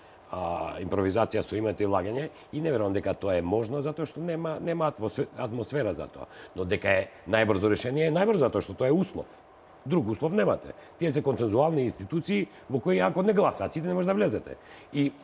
импровизација со името и лагање, и не верувам дека тоа е можно затоа што нема атмосфера за тоа. Но дека е најбрзо решение, е најбрзо затоа што тоа е услов. Друг услов немате. Тие се консензуални институции во кои ако не гласат, сите не може да влезете.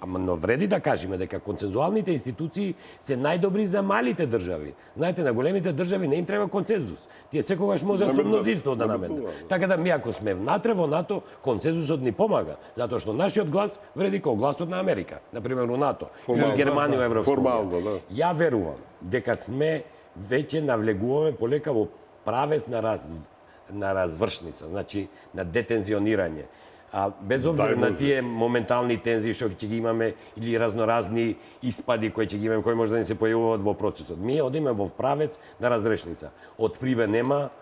Но вреди да кажеме дека консензуалните институции се најдобри за малите држави. Знаете, на големите држави не им треба консензус. Тие секогаш може со мнозинство да наметнат. Така да ми ако сме внатре во НАТО, консензусот ни помага, затоа што нашиот глас вреди како гласот на Америка, на пример во НАТО, или Германија во Европска унија. Ја верувам дека сме веќе навлегуваме полека во правец на развршница, значи на детензионирање. Без обзир на тие моментални тензии што ќе ги имаме или разноразни испади кои ќе ги имаме, кои може да ни се појавуваат во процесот. Ние одиме во правец на разрешница. Од прибе нема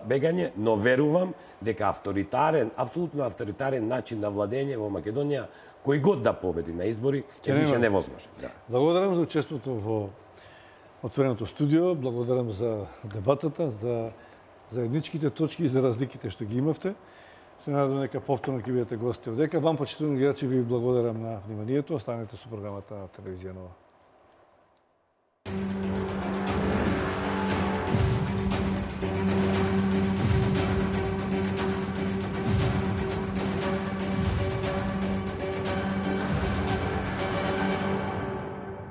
бегање, но верувам дека апсолутно авторитарен начин на владење во Македонија, кој год да победи на избори, е више невозможен. Благодарам за учеството во отвореното студио, благодарам за дебатата, за заедничките точки и за разликите што ги имавте. Се надам дека повторно ќе бидете гости овдека. Вам, почитувани гледачи, ви благодарам на вниманието. Останете со програмата на Телевизија Нова.